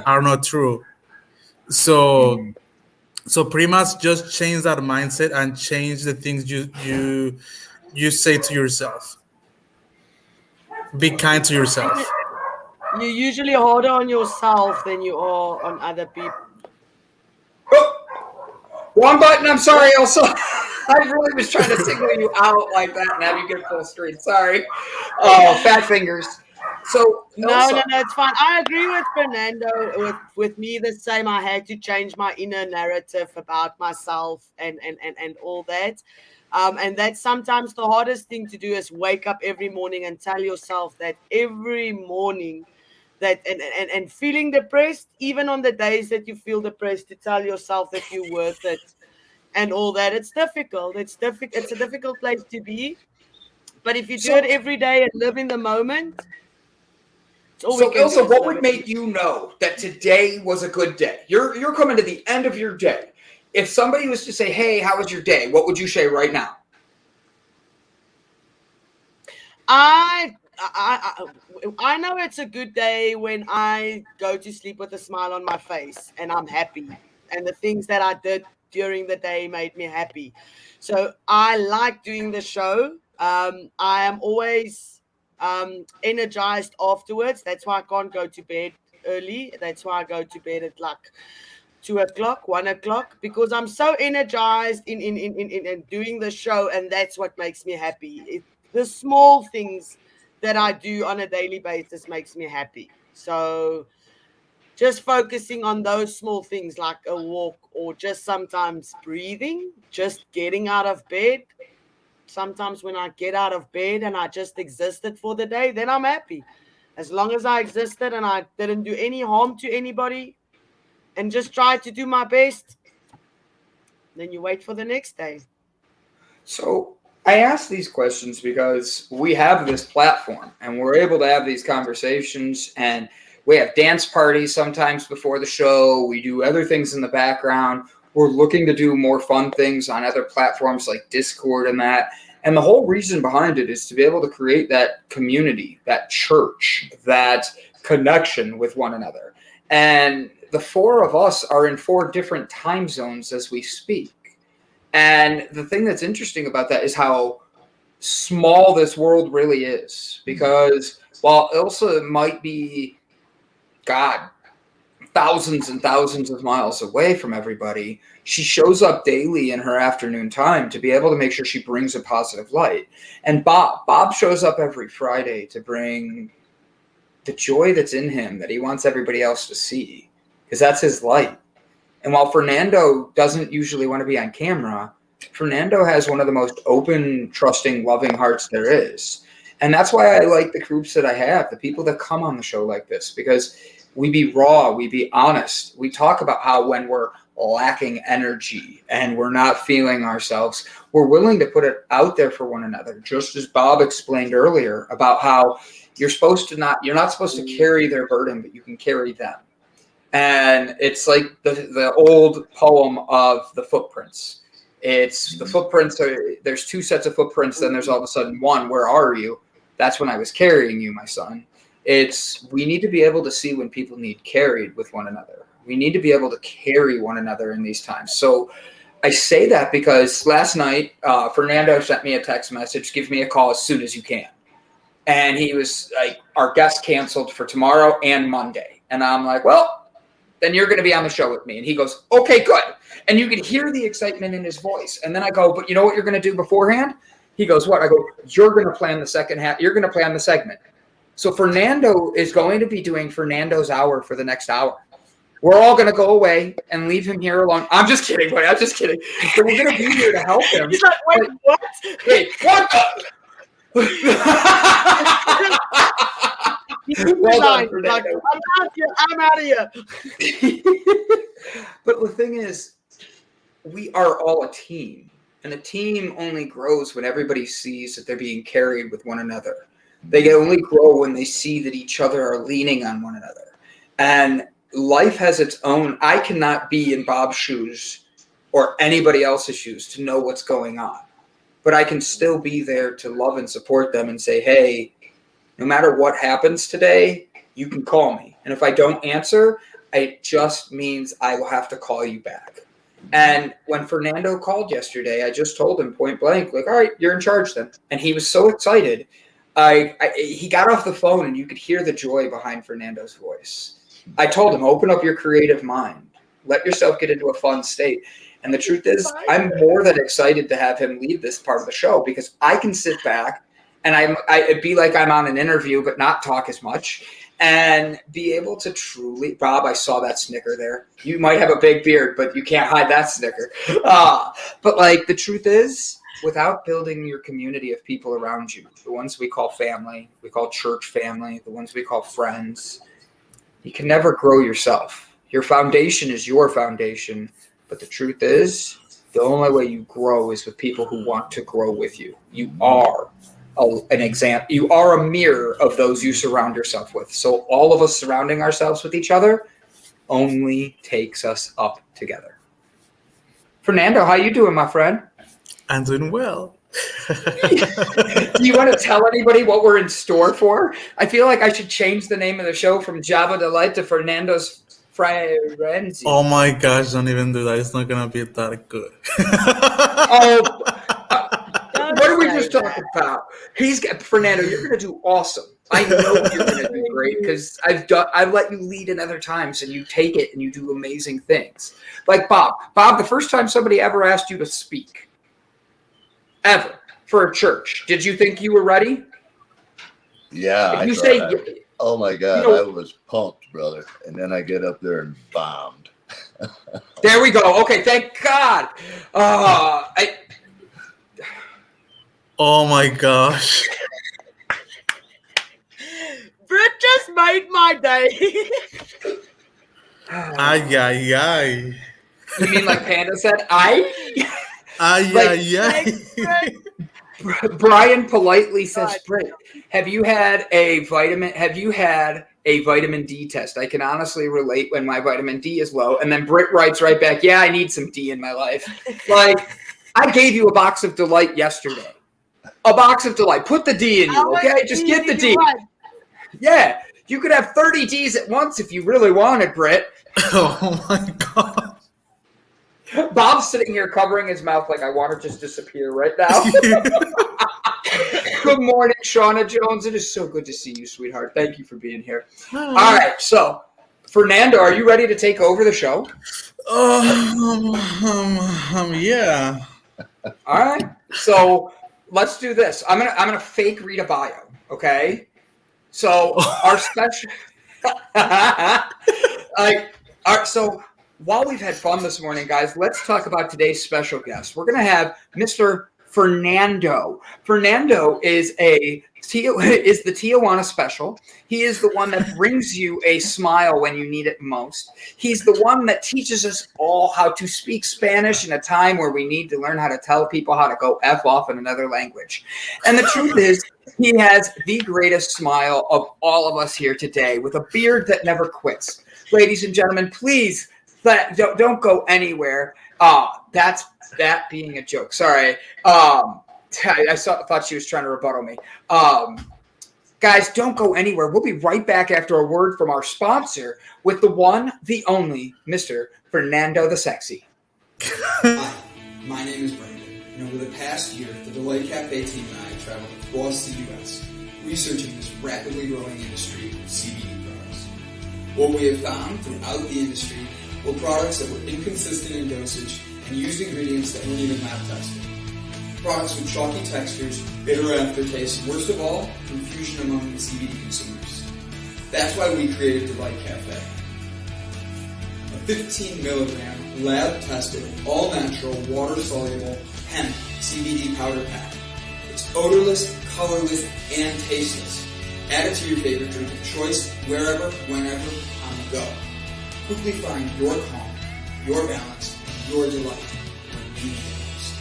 are not true. So so pretty much just change that mindset and change the things you say to yourself. Be kind to yourself. You're usually harder on yourself than you are on other people. One button. I'm sorry, Ilse. I really was trying to single you out like that and have you get full screen. Sorry. Oh, fat fingers. So No, it's fine. I agree with Fernando. With me, the same. I had to change my inner narrative about myself and all that. And that's sometimes the hardest thing to do, is wake up every morning and tell yourself that every morning, that and feeling depressed, even on the days that you feel depressed, to tell yourself that you're worth it and all that. It's difficult. It's a difficult place to be. But if you do it every day and live in the moment, it's all we can Ilse, do. what would make you know that today was a good day? You're coming to the end of your day. If somebody was to say, "Hey, how was your day?" What would you say right now? I know it's a good day when I go to sleep with a smile on my face and I'm happy, and the things that I did during the day made me happy. So I like doing the show. I am always energized afterwards. That's why I can't go to bed early. That's why I go to bed at like 2 o'clock, 1 o'clock, because I'm so energized in doing the show, and that's what makes me happy. The small things that I do on a daily basis makes me happy. So just focusing on those small things, like a walk, or just sometimes breathing, just getting out of bed. Sometimes when I get out of bed and I just existed for the day, then I'm happy. As long as I existed and I didn't do any harm to anybody and just try to do my best, then you wait for the next day. So I ask these questions because we have this platform and we're able to have these conversations, and we have dance parties sometimes before the show. We do other things in the background. We're looking to do more fun things on other platforms like Discord and that. And the whole reason behind it is to be able to create that community, that church, that connection with one another. And the four of us are in 4 different time zones as we speak. And the thing that's interesting about that is how small this world really is. Because while Ilse might be, God, thousands and thousands of miles away from everybody, she shows up daily in her afternoon time to be able to make sure she brings a positive light. And Bob shows up every Friday to bring the joy that's in him that he wants everybody else to see, because that's his light. And while Fernando doesn't usually want to be on camera, Fernando has one of the most open, trusting, loving hearts there is. And that's why I like the groups that I have, the people that come on the show like this, because we be raw, we be honest. We talk about how when we're lacking energy and we're not feeling ourselves, we're willing to put it out there for one another. Just as Bob explained earlier about how you're not supposed to carry their burden, but you can carry them. And it's like the old poem of the footprints. It's the footprints there's 2 sets of footprints, then there's all of a sudden one. Where are you? That's when I was carrying you, my son. We need to be able to see when people need carried with one another. We need to be able to carry one another in these times. So I say that because last night, Fernando sent me a text message, give me a call as soon as you can. And he was like, our guest canceled for tomorrow and Monday. And I'm like, well, then you're going to be on the show with me. And he goes, okay, good. And you can hear the excitement in his voice. And then I go, but you know what you're going to do beforehand? He goes, what? I go, you're going to plan the second half. You're going to plan the segment. So Fernando is going to be doing Fernando's hour for the next hour. We're all going to go away and leave him here alone. I'm just kidding, buddy. I'm just kidding. So we're going to be here to help him. He's like, wait, what? Wait, what the? Well done, like, I'm out of here. But the thing is, we are all a team. And a team only grows when everybody sees that they're being carried with one another. They can only grow when they see that each other are leaning on one another. And life has its own. I cannot be in Bob's shoes or anybody else's shoes to know what's going on. But I can still be there to love and support them and say, hey, no matter what happens today, you can call me. And if I don't answer, it just means I will have to call you back. And when Fernando called yesterday, I just told him point blank, like, all right, you're in charge then. And he was so excited. He got off the phone and you could hear the joy behind Fernando's voice. I told him, open up your creative mind. Let yourself get into a fun state. And the truth is, I'm more than excited to have him lead this part of the show because I can sit back and it'd be like I'm on an interview, but not talk as much and be able to truly, Bob, I saw that snicker there. You might have a big beard, but you can't hide that snicker. But like the truth is, without building your community of people around you, the ones we call family, we call church family, the ones we call friends, you can never grow yourself. Your foundation is your foundation. But the truth is, the only way you grow is with people who want to grow with you. You are an example. You are a mirror of those you surround yourself with. So all of us surrounding ourselves with each other only takes us up together. Fernando, how you doing, my friend? I'm doing well. Do you want to tell anybody what we're in store for? I feel like I should change the name of the show from Java Delight to Fernando's Frenzy. Oh my gosh, don't even do that. It's not going to be that good. What are we just talking about? Fernando, you're going to do awesome. I know you're going to do great because I've let you lead in other times and you take it and you do amazing things. Like Bob. Bob, the first time somebody ever asked you to speak, ever, for a church, did you think you were ready? Yeah. Oh my God, I was pumped, brother. And then I get up there and bombed. There we go. Okay, thank God. Oh my gosh. Britt just made my day. Ay. You mean like Panda said, ay? Ay. Brian politely says, Britt, have you had a vitamin D test? I can honestly relate when my vitamin D is low. And then Britt writes right back, yeah, I need some D in my life. Like, I gave you a box of Delight yesterday. A box of Delight. Put the D in you, okay? Just get the D. Yeah. You could have 30 Ds at once if you really wanted, Britt. Oh my God. Bob's sitting here covering his mouth like I want to just disappear right now. Good morning, Shauna Jones. It is so good to see you, sweetheart. Thank you for being here. All right, so Fernando, are you ready to take over the show? Yeah. All right, so let's do this. I'm gonna fake read a bio, okay? So our special, so while we've had fun this morning, guys, let's talk about today's special guest. We're gonna have Mr. Fernando. Fernando is the Tijuana special. He is the one that brings you a smile when you need it most. He's the one that teaches us all how to speak Spanish in a time where we need to learn how to tell people how to go F off in another language. And the truth is, he has the greatest smile of all of us here today with a beard that never quits. Ladies and gentlemen, please don't go anywhere. That's that being a joke. Sorry. I thought she was trying to rebuttal me. Guys, don't go anywhere. We'll be right back after a word from our sponsor with the one, the only, Mr. Fernando the Sexy. Hi, my name is Brandon, and over the past year, the Delight Cafe team and I traveled across the U.S. researching this rapidly growing industry of CBD products. What we have found throughout the industry were products that were inconsistent in dosage and used ingredients that weren't even lab tested. Products with chalky textures, bitter aftertaste, and worst of all, confusion among the CBD consumers. That's why we created Delight Cafe. A 15 milligram, lab-tested, all-natural, water-soluble hemp CBD powder pack. It's odorless, colorless, and tasteless. Add it to your favorite drink of choice, wherever, whenever, on the go. Quickly find your calm, your balance, your delight when you need it most.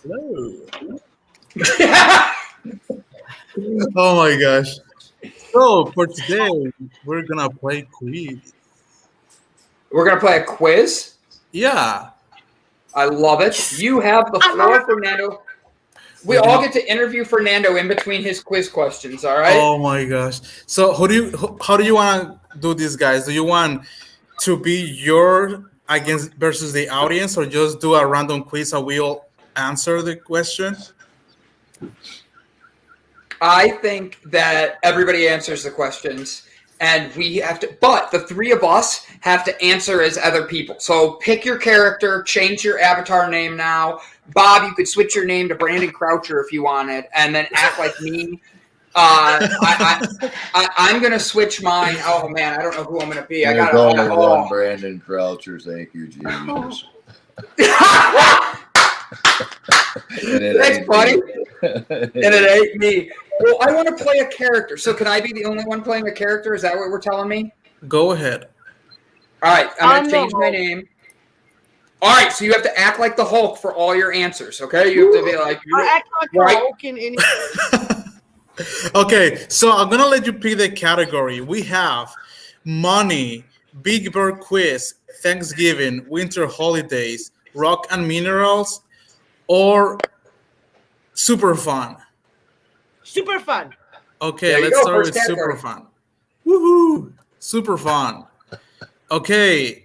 Hello. Oh my gosh. So for today, we're gonna play quiz. We're going to play a quiz. Yeah. I love it. You have the floor, Fernando. We all get to interview Fernando in between his quiz questions, all right? Oh my gosh. So how do you want to do this, guys? Do you want to be your against versus the audience, or just do a random quiz and we all answer the question? I think that everybody answers the questions, and we have to, but the three of us have to answer as other people. So pick your character, change your avatar name now. Bob, you could switch your name to Brandon Croucher if you wanted, and then act like me. I'm going to switch mine. Oh, man, I don't know who I'm going to be. I got only one Brandon Croucher. Thank you, Jesus. Thanks, buddy. And it ain't me. Well, I want to play a character. So can I be the only one playing a character? Is that what we're telling me? Go ahead. All right. I'm going to change my name. All right. So you have to act like the Hulk for all your answers. Okay. You have to be like. I act like the Hulk in any. Okay. So I'm going to let you pick the category. We have money, Big Bird quiz, Thanksgiving, winter holidays, rock and minerals, or super fun. Super fun. Okay, let's start with super fun. Woohoo! Super fun. Okay.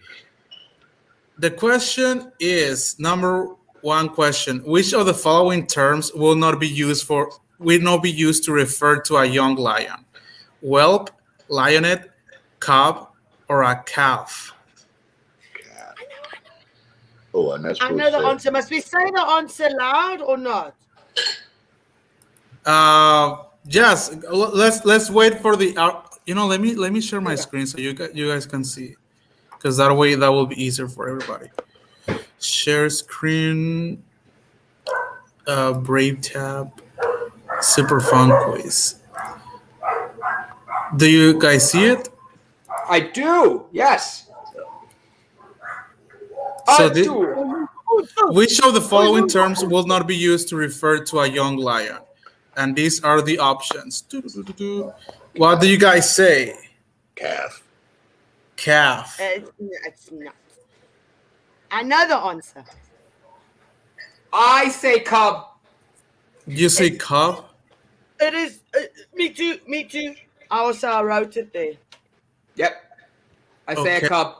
The question is number one question. Which of the following terms will not be used to refer to a young lion? Whelp, lionette, cub, or a calf? Oh, I'm not supposed I know the to say. answer. Must we say the answer loud or not? Yes. Let's wait for the. Let me share my screen so you guys can see, because that way that will be easier for everybody. Share screen. Brave tab. Super fun quiz. Do you guys see it? I do. Yes. So I do. which of the following terms will not be used to refer to a young lion? And these are the options. What do you guys say? Calf. Calf. It's not. Another answer. I say cub. You say cub? It is. Me too. Me too. I also wrote it there. Yep. I say Okay. a cub.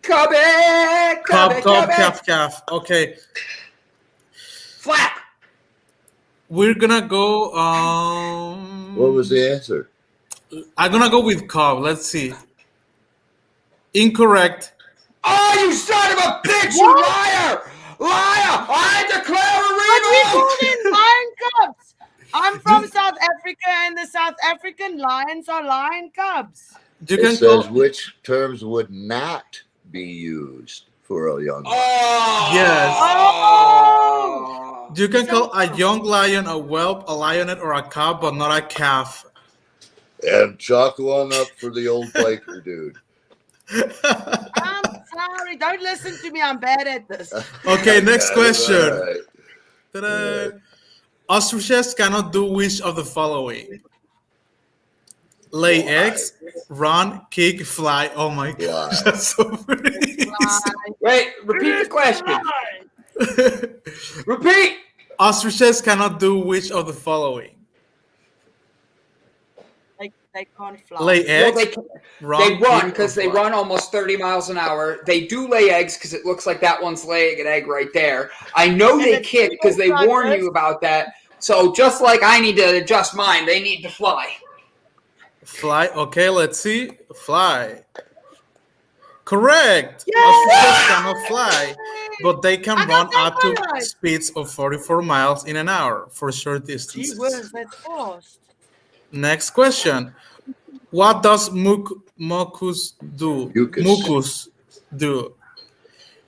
Cubby, Cub, cubby. calf. Okay. Flap. We're gonna go. What was the answer? I'm gonna go with cub. Let's see. Incorrect. Oh, you son of a bitch, you liar! Liar! I declare a But we revolt! call them lion cubs. I'm from South Africa, and the South African lions are lion cubs. You It can says call. which terms would not be used for a young lion. Oh! Yes. Oh! You can call a young lion a whelp, a lioness, or a cub, but not a calf. And chalk one up for the old biker dude. I'm sorry. Don't listen to me. I'm bad at this. Okay, next question. All right. Ta-da. Ostriches cannot do which of the following? Lay eggs, run, kick, fly. Oh my gosh, Fly. that's so very easy. Wait, repeat the question. Repeat! Ostriches cannot do which of the following? They can't fly. Lay Well, eggs, they run kick, because or they fly. run almost 30 miles an hour. They do lay eggs because it looks like that one's laying an egg right there. I know And they it's kick because they like warn this. you about that. So just like I need to adjust mine, they need to fly. Fly. Okay, let's see. Fly. Correct. Yay! Ostriches cannot fly, but they can I run got that up to one right. speeds of 44 miles in an hour for short Gee distances. whiz, that's fast. Next question. What does mucus do? Mucus. Mucus do.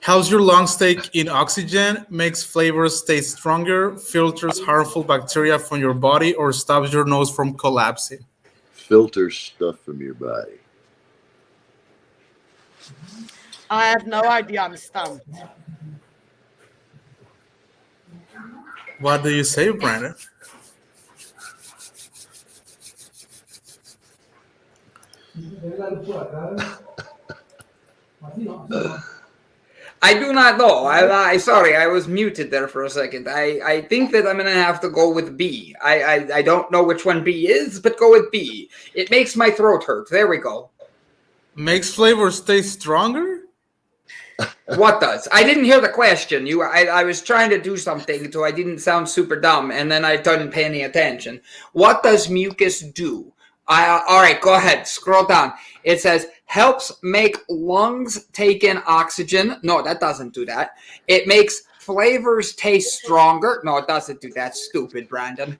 Helps your lungs take in oxygen, makes flavors taste stronger, filters harmful bacteria from your body, or stops your nose from collapsing. Filter stuff from your body. I have no idea. I'm stumped. What do you say, Brandon? I do not know. I sorry, I was muted there for a second. I think that I'm gonna have to go with B. I don't know which one B is, but go with B. It makes my throat hurt. There we go. Makes flavors taste stronger? What does? I didn't hear the question. I was trying to do something so I didn't sound super dumb, and then I didn't pay any attention. What does mucus do? All right, go ahead. Scroll down. It says helps make lungs take in oxygen. No, that doesn't do that. It makes flavors taste stronger. No, it doesn't do that. Stupid, Brandon.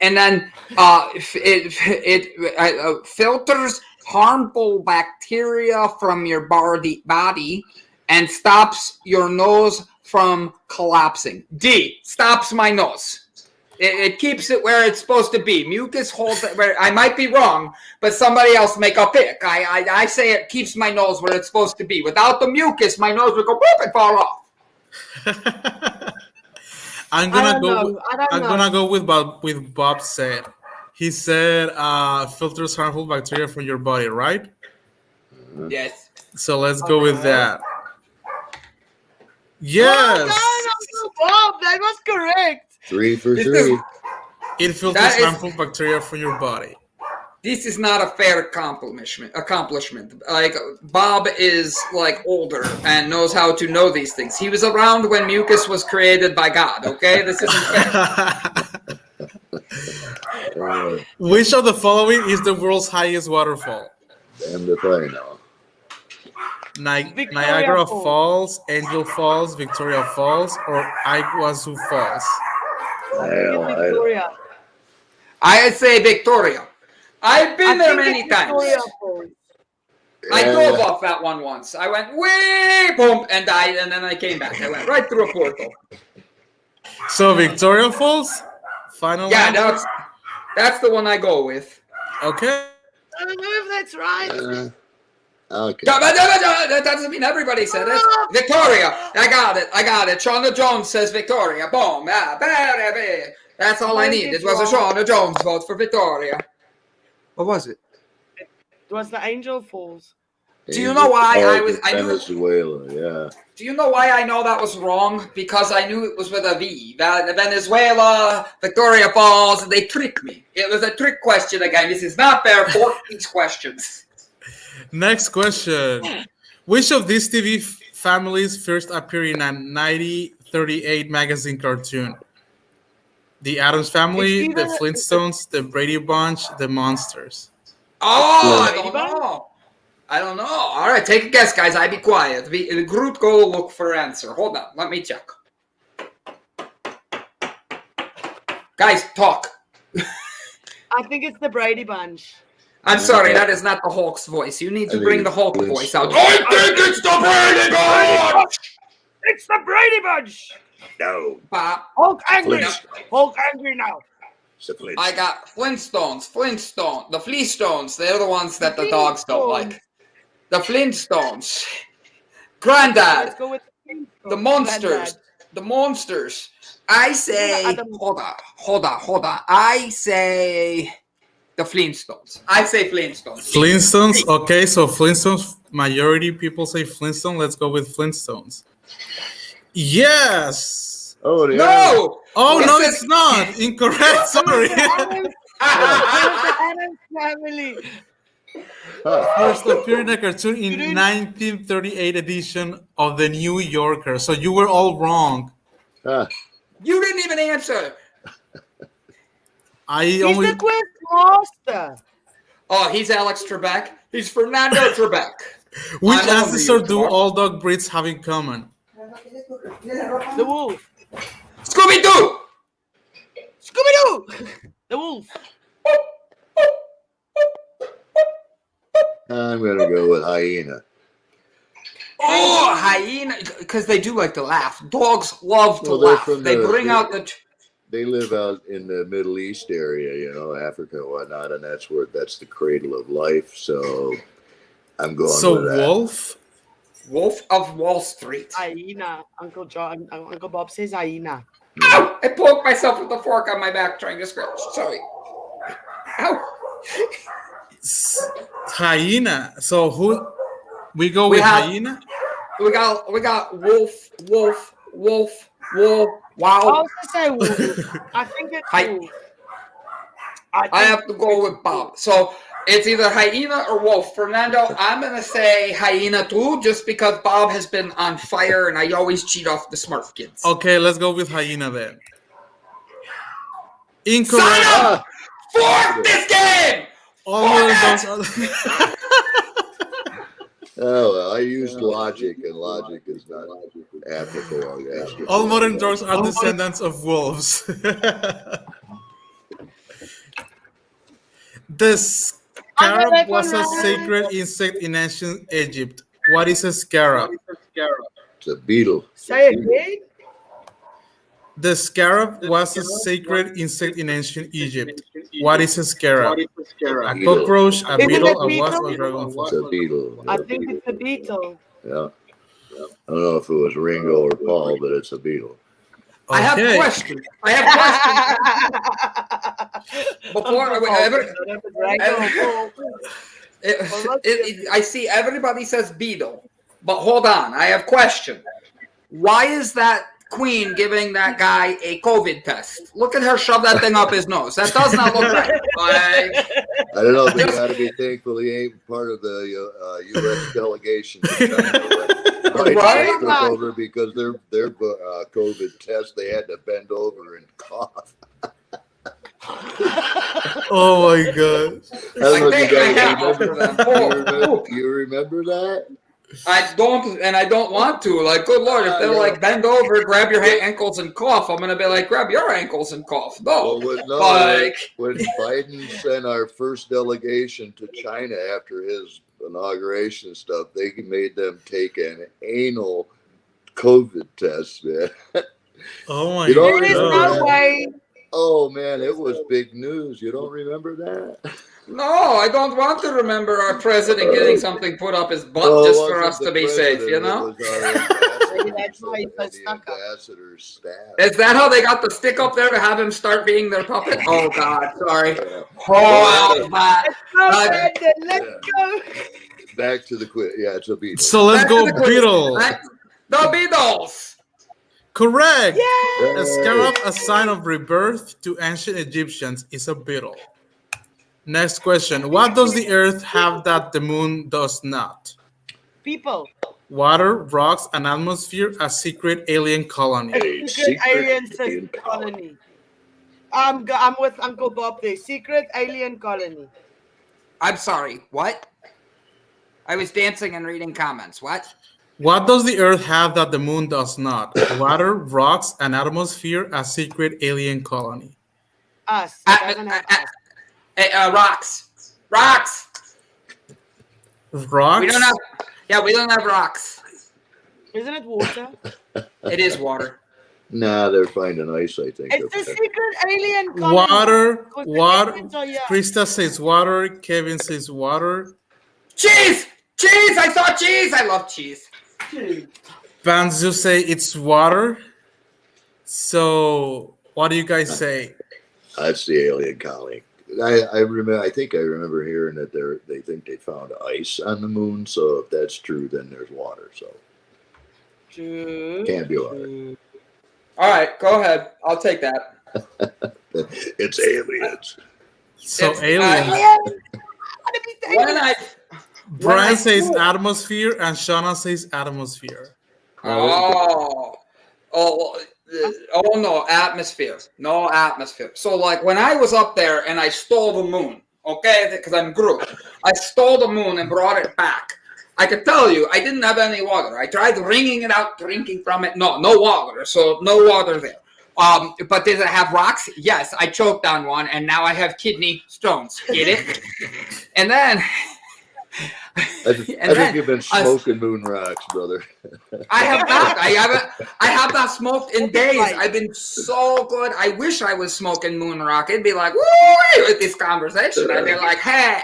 And then it filters harmful bacteria from your body and stops your nose from collapsing. D, stops my nose. It keeps it where it's supposed to be. Mucus holds it where I might be wrong, but somebody else make a pick. I say it keeps my nose where it's supposed to be. Without the mucus, my nose would go boop and fall off. I'm gonna go with Bob said. He said filters harmful bacteria from your body, right? Yes. So let's go with that. Yes. Oh, Bob, that was correct. 3 for 3. It filters harmful bacteria from your body. This is not a fair accomplishment. Like Bob is like older and knows how to know these things. He was around when mucus was created by God. Okay, this isn't fair. Which of the following is the world's highest waterfall? Damned if I know. Niagara Falls, Angel Falls, Victoria Falls, or Iguazu Falls? Victoria. I say Victoria. I've been there many times. I drove off that one once. I went way boom and died, and then I came back. I went right through a portal. So Victoria Falls, final. Yeah, answer? that's the one I go with. Okay. I don't know if that's right. Okay. That doesn't mean everybody said it. Victoria. I got it. Shauna Jones says Victoria. Boom. That's all I need. It was a Shauna Jones vote for Victoria. What was it? It was the Angel Falls. Do you know why I knew Venezuela, yeah. Do you know why I know that was wrong? Because I knew it was with a V. Venezuela, Victoria Falls, they tricked me. It was a trick question again. This is not fair. 14 questions. Next question. Which of these TV families first appeared in a 1938 magazine cartoon? The Addams Family, the Flintstones, the Brady Bunch, the Monsters. Oh, I don't know. All right, take a guess, guys. I be quiet. The group go look for answer. Hold on. Let me check. Guys, talk. I think it's the Brady Bunch. I'm sorry, that is not the Hulk's voice. You need to bring the Hulk voice out. I think it's the Brady Bunch! It's the Brady Bunch! No. Hulk angry! Hulk angry now! I got Flintstones. The Fleastones. They're the ones that the dogs don't like. The Flintstones. Granddad. Let's go with the Monsters. The Monsters. I say... Hold on. I say... The Flintstones. I say Flintstones. Flintstones? Okay, so Flintstones, majority people say Flintstone. Let's go with Flintstones. Yes! Oh, yeah. No! Oh, no, it's not. Incorrect, sorry. the Addams Family. First appeared in a cartoon in 1938 edition of the New Yorker. So you were all wrong. You didn't even answer. He's the quiz master. Oh, he's Alex Trebek. He's Fernando Trebek. Which ancestor do all dog breeds have in common? The wolf. Scooby-Doo! Scooby-Doo! The wolf. I'm going to go with hyena. Oh, hyena. Because they do like to laugh. Dogs love to laugh. They bring out the... They live out in the Middle East area, Africa and whatnot, and that's the cradle of life. So I'm going with that. Wolf? Wolf of Wall Street. Hyena. Uncle Bob says hyena. Ow! I poked myself with the fork on my back trying to scratch. Sorry. Ow! Hyena. So who? We go with hyena? We got wolf. Wow. I was going to say wolf. I think it's wolf. I have to go with Bob. So it's either hyena or wolf. Fernando, I'm going to say hyena too, just because Bob has been on fire and I always cheat off the smart kids. Okay, let's go with hyena then. Incorrect. Sign up! Fork this game! Oh, well, I used logic, and logic is not applicable. All modern dogs are descendants of wolves. The scarab was a sacred insect in ancient Egypt. What is a scarab? It's a beetle. Say it again. The scarab was a sacred insect in ancient Egypt. What is a scarab? A cockroach, a beetle, a wasp, or a dragonfly? It's a beetle. I think it's a beetle. Yeah. I don't know if it was Ringo or Paul, but it's a beetle. I have a question. Before I see everybody says beetle, but hold on. I have a question. Why is that queen giving that guy a COVID test? Look at her shove that thing up his nose. That does not look right. I don't know if you got to be thankful he ain't part of the U.S. delegation to China. Right? Over because their COVID test, they had to bend over and cough. Oh my god! That's what you remember that? I don't, and I don't want to. Like, good Lord, if they're like, bend over, grab your ankles and cough, I'm going to be like, grab your ankles and cough. No. Well, when Biden sent our first delegation to China after his inauguration stuff, they made them take an anal COVID test, man. Oh my god. There is no way. Oh, man, it was big news. You don't remember that? No, I don't want to remember our president getting something put up his butt Well, it just for wasn't us the to be safe, president, you it know? was our Maybe that's why ambassador, it's the stuck up. ambassador's staff. Is that how they got the stick up there to have him start being their puppet? Oh, God, sorry. Yeah. Oh, that. Let's go, Brandon. Let's go. Back to the quiz. Yeah, it's a Beatles. So let's Back to go the quiz. Beatles. The Beatles. Correct. Yeah. A scarab, a sign of rebirth to ancient Egyptians, is a beetle. Next question. What does the earth have that the moon does not? People. Water, rocks, an atmosphere, a secret alien colony. A secret alien colony. I'm with Uncle Bob there. Secret alien colony. I'm sorry, what? I was dancing and reading comments. What? What does the earth have that the moon does not? Water, rocks, an atmosphere, a secret alien colony. Us. It doesn't have us. Rocks. Rocks. Rocks? We don't have. Yeah, we don't have rocks. Isn't it water? It is water. Nah, they're finding ice, I think. It's the secret alien colony. Water, Because the water. aliens are here. Krista says water. Kevin says water. Cheese! Cheese! I saw cheese! I love cheese. Banzu say it's water. So what do you guys say? That's the alien colony. I remember. I think I remember hearing that they think they found ice on the moon. So if that's true, then there's water. So can't be water. All right, go ahead. I'll take that. It's aliens. So It's, aliens. When I Brian says atmosphere and Shauna says atmosphere. oh no, atmosphere. No atmosphere. So like when I was up there and I stole the moon, okay, because I'm Groot. I stole the moon and brought it back. I could tell you, I didn't have any water. I tried wringing it out, drinking from it. No water. So no water there. But did it have rocks? Yes, I choked on one, and now I have kidney stones. Get it? And then, I think you've been smoking moon rocks, brother. I have not. I have not smoked in days. I've been so good. I wish I was smoking moon rock. It'd be like, woo, with this conversation. I'd be like, hey.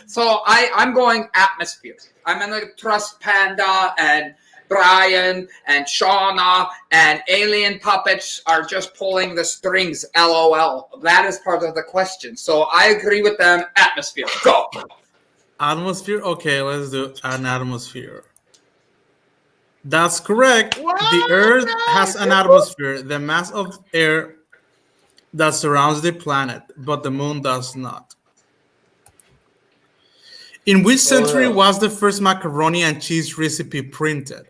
So I'm going atmosphere. I'm going to trust Panda and Brian and Shauna and alien puppets are just pulling the strings. LOL. That is part of the question. So I agree with them. Atmosphere. Go. Atmosphere? Okay, let's do an atmosphere. That's correct. The Earth has an atmosphere, the mass of air that surrounds the planet, but the moon does not. In which century was the first macaroni and cheese recipe printed?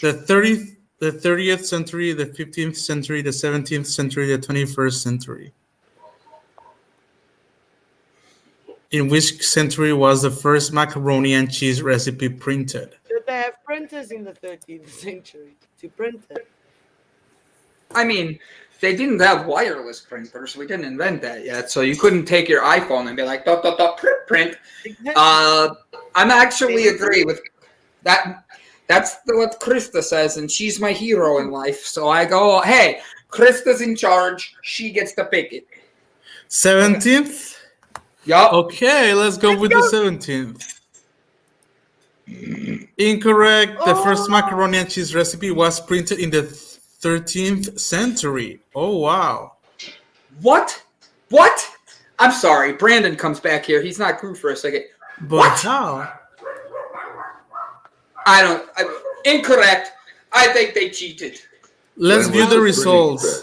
The 30th century, the 15th century, the 17th century, the 21st century. In which century was the first macaroni and cheese recipe printed? Did they have printers in the 13th century to print it? I mean, they didn't have wireless printers. We didn't invent that yet. So you couldn't take your iPhone and be like, dot, dot, dot, print. I'm actually agree with that. That's what Krista says, and she's my hero in life. So I go, hey, Krista's in charge. She gets to pick it. 17th? Yup. Okay, let's go with the 17th. Incorrect. The first macaroni and cheese recipe was printed in the 13th century. Oh, wow. What? What? I'm sorry. Brandon comes back here. He's not Groot for a second. But how? Incorrect. I think they cheated. Let's view the results.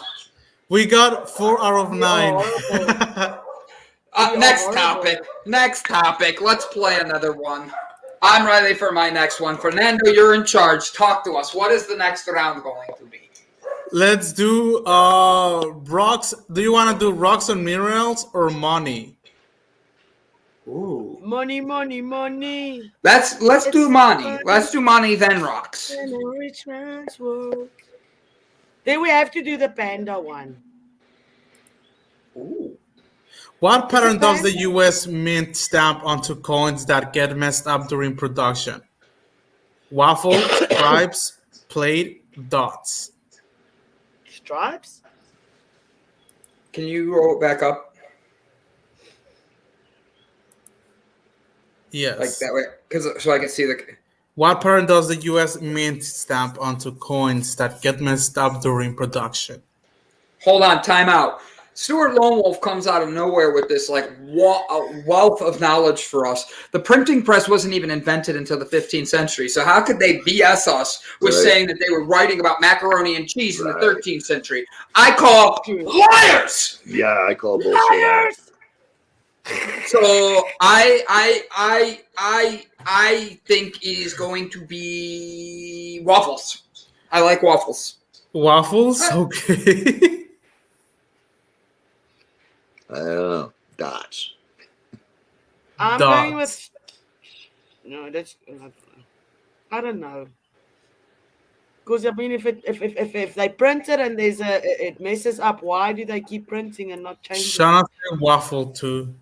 We got 4 out of 9. Next topic. Next topic. Let's play another one. I'm ready for my next one. Fernando, you're in charge. Talk to us. What is the next round going to be? Let's do rocks. Do you want to do rocks and minerals or money? Ooh. Money, money, money. Let's do money. Let's do money, then rocks. In a rich man's world. Then we have to do the panda one. Ooh. What pattern does the U.S. Mint stamp onto coins that get messed up during production? Waffle, stripes, plate, dots. Stripes? Can you roll it back up? like Yes. that way, so I can see the. What pattern does the U.S. Mint stamp onto coins that get messed up during production? Hold on, time out. Stuart Lone Wolf comes out of nowhere with this like wealth of knowledge for us. The printing press wasn't even invented until the 15th century. So how could they BS us with saying that they were writing about macaroni and cheese in the 13th century? I call liars. Yeah, I call bullshit. Liars! So I think it is going to be waffles. I like waffles. Waffles? Okay. I don't know. Dots. I'm Dots. going with. No, that's. I don't know. Because I mean, if they print it and it messes up, why do they keep printing and not changing? Shana said waffle too.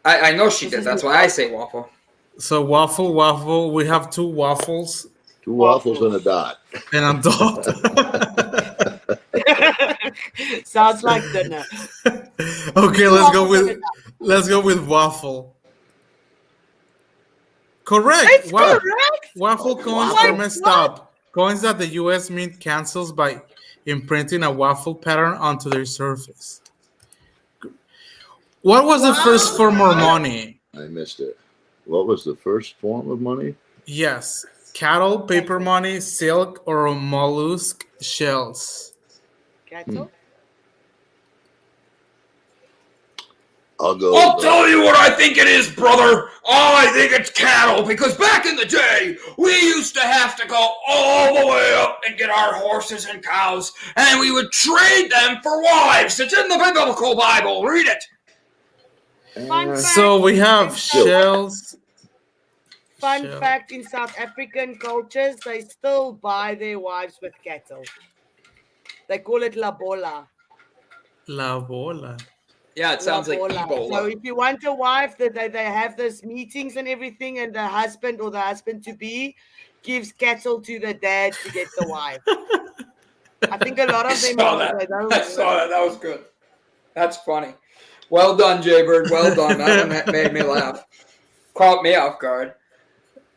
I know she did. That's why I say waffle. So waffle. We have 2 waffles 2 waffles and a dot. and a dot. Sounds like dinner. Okay, let's go with waffle. Correct. It's correct. Waffle coins are messed up. Coins that the U.S. Mint cancels by imprinting a waffle pattern onto their surface. What was the first form of money? I missed it. What was the first form of money? Yes. Cattle, paper money, silk, or mollusk shells. Cattle? I'll tell you what I think it is, brother. I think it's cattle, because back in the day, we used to have to go all the way up and get our horses and cows, and we would trade them for wives. It's in the biblical Bible. Read it. So we have shells. Fun fact, in South African cultures, they still buy their wives with cattle. They call it la bola. La bola. Yeah, it sounds like Ebola. So if you want a wife, that they have those meetings and everything, and the husband or the husband-to-be gives cattle to the dad to get the wife. I think a lot of them... I saw that. That was good. That's funny. Well done, Jaybird. Well done. That one made me laugh. Caught me off guard.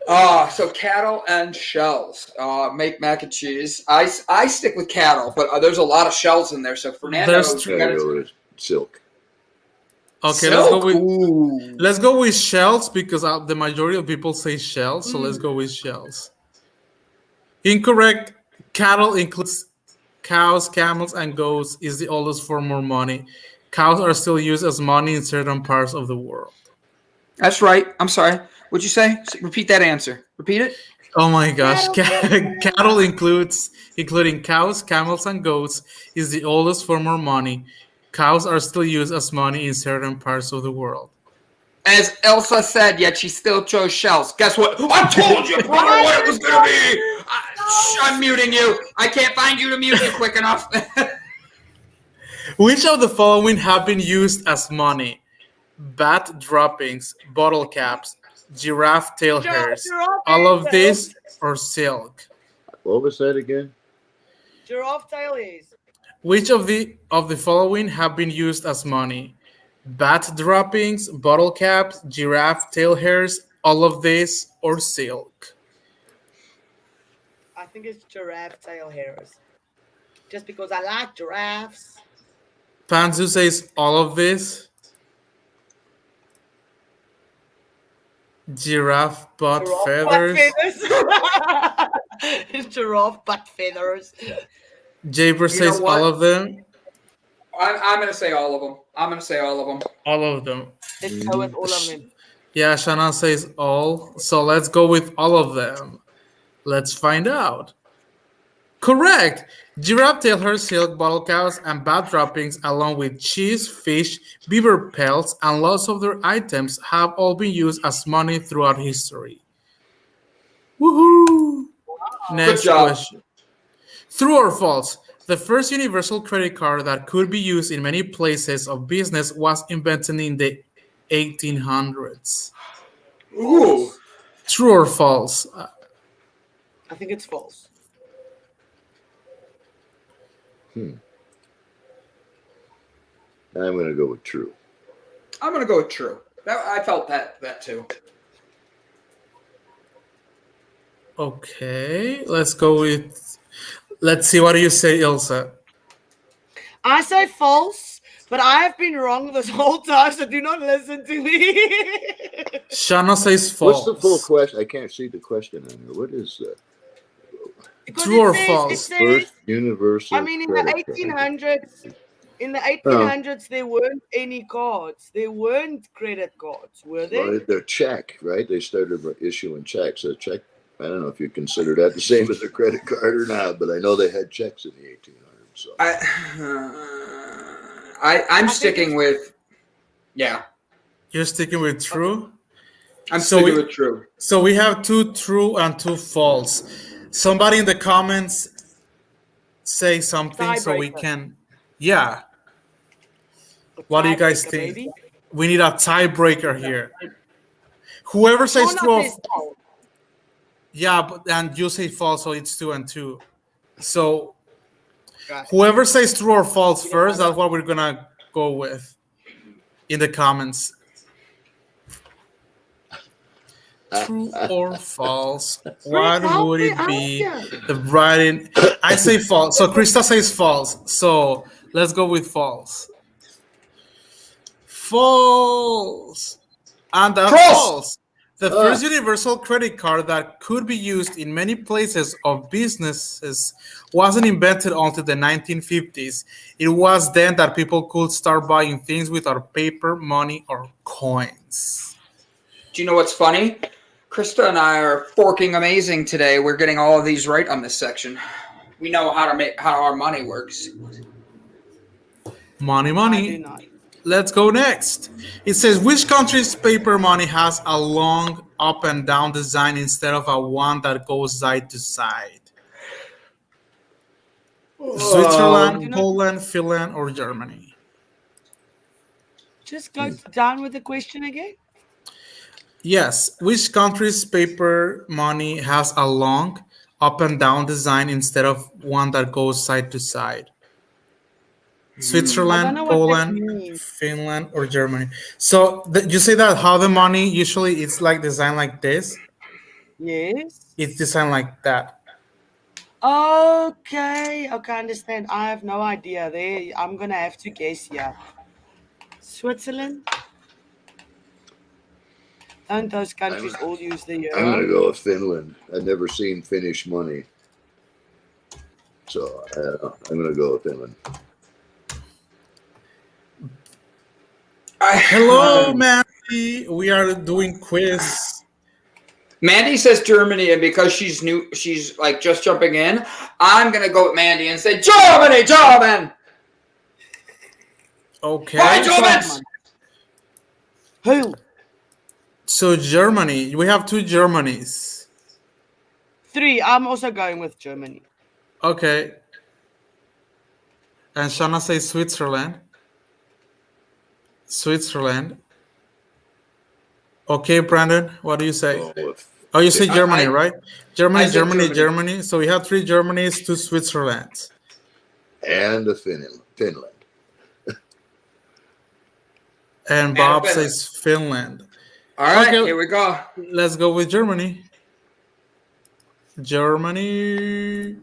So cattle and shells make mac and cheese. I stick with cattle, but there's a lot of shells in there. So Fernando, silk. Okay, let's go with shells, because the majority of people say shells. So let's go with shells. Incorrect. Cattle includes cows, camels, and goats. Is the oldest form of money. Cows are still used as money in certain parts of the world. That's right. I'm sorry. What'd you say? Repeat that answer. Repeat it. Oh my gosh. Cattle including cows, camels, and goats, is the oldest form of money. Cows are still used as money in certain parts of the world. As Ilse said, yet she still chose shells. Guess what? I told you, brother, what it was going to be. I'm muting you. I can't find you to mute you quick enough. Which of the following have been used as money? Bat droppings, bottle caps, giraffe tail hairs, all of this, or silk? What was that again? Giraffe tail hairs. Which of the following have been used as money? Bat droppings, bottle caps, giraffe tail hairs, all of this, or silk? I think it's giraffe tail hairs. Just because I like giraffes. Panzu says all of this. Giraffe butt feathers. Giraffe butt feathers. Jaber says all of them. I'm going to say all of them. All of them. Let's go with all of them. Yeah, Shana says all. So let's go with all of them. Let's find out. Correct. Giraffe tail hairs, silk, bottle cows, and bat droppings, along with cheese, fish, beaver pelts, and lots of their items, have all been used as money throughout history. Woohoo! Next question. True or false? The first universal credit card that could be used in many places of business was invented in the 1800s. Ooh. True or false? I think it's false. I'm going to go with true. I'm going to go with true. I felt that too. Okay, let's go with. Let's see. What do you say, Ilse? I say false, but I have been wrong this whole time, so do not listen to me. Shana says What's the full false. question? I can't see the question on here. What is the Because True or it false? says, first universal I mean, in credit the card? 1800s, Oh, there weren't any cards. There weren't credit cards, were there? well, they're check, right? They started issuing checks. A check. I don't know if you consider that the same as a credit card or not, but I know they had checks in the 1800s. So I'm I think sticking it's- with. Yeah, You're sticking with true. I'm So sticking we- with true. So we have 2 true and 2 false. Somebody in the comments say something so we Tiebreaker. can. Yeah. What do you guys Tiebreaker, think? baby. We need a tiebreaker here. Whoever says Shauna true or says false. yeah, but and you say false, so it's 2 and 2. So Right. whoever says true or false first, that's what we're gonna go with in the comments. True or false? What help would me it out be? here. The writing. I say false. So Krista says false. So let's go with false. False. And that's False. false. The first universal credit card that could be used in many places of businesses wasn't invented until the 1950s. It was then that people could start buying things without paper, money, or coins. Do you know what's funny? Krista and I are forking amazing today. We're getting all of these right on this section. We know how our money works. Money, I do money. not. Let's go next. It says, which country's paper money has a long up and down design instead of a one that goes side to side? Switzerland, Poland, Finland, or Germany? Just go down with the question again. Yes. Which country's paper money has a long up and down design instead of one that goes side to side? I don't Switzerland, know what that Poland, means. Finland, or Germany. So you say that how the money usually it's like designed like this. Yes. It's designed like that. Okay, I understand. I have no idea. There, I'm gonna have to guess here. Switzerland. Don't those countries all use the I'm gonna euro? go with Finland. I've never seen Finnish money, so I'm gonna go with Finland. Hello, Mandy. We are doing quiz. Mandy says Germany, and because she's new, she's like just jumping in. I'm gonna go with Mandy and say Germany, German. Okay. Why Germans? Who? So Germany. We have 2 Germanys. 3. I'm also going with Germany. Okay. And Shana says Switzerland. Switzerland. Okay, Brandon, what do you say? Oh, you say Germany, right? Germany, I said Germany, Germany. Germany. So we have 3 Germanys, 2 Switzerlands. And a Finland. And Bob Finland. says Finland. All right, Okay. here we go. Let's go with Germany. Germany.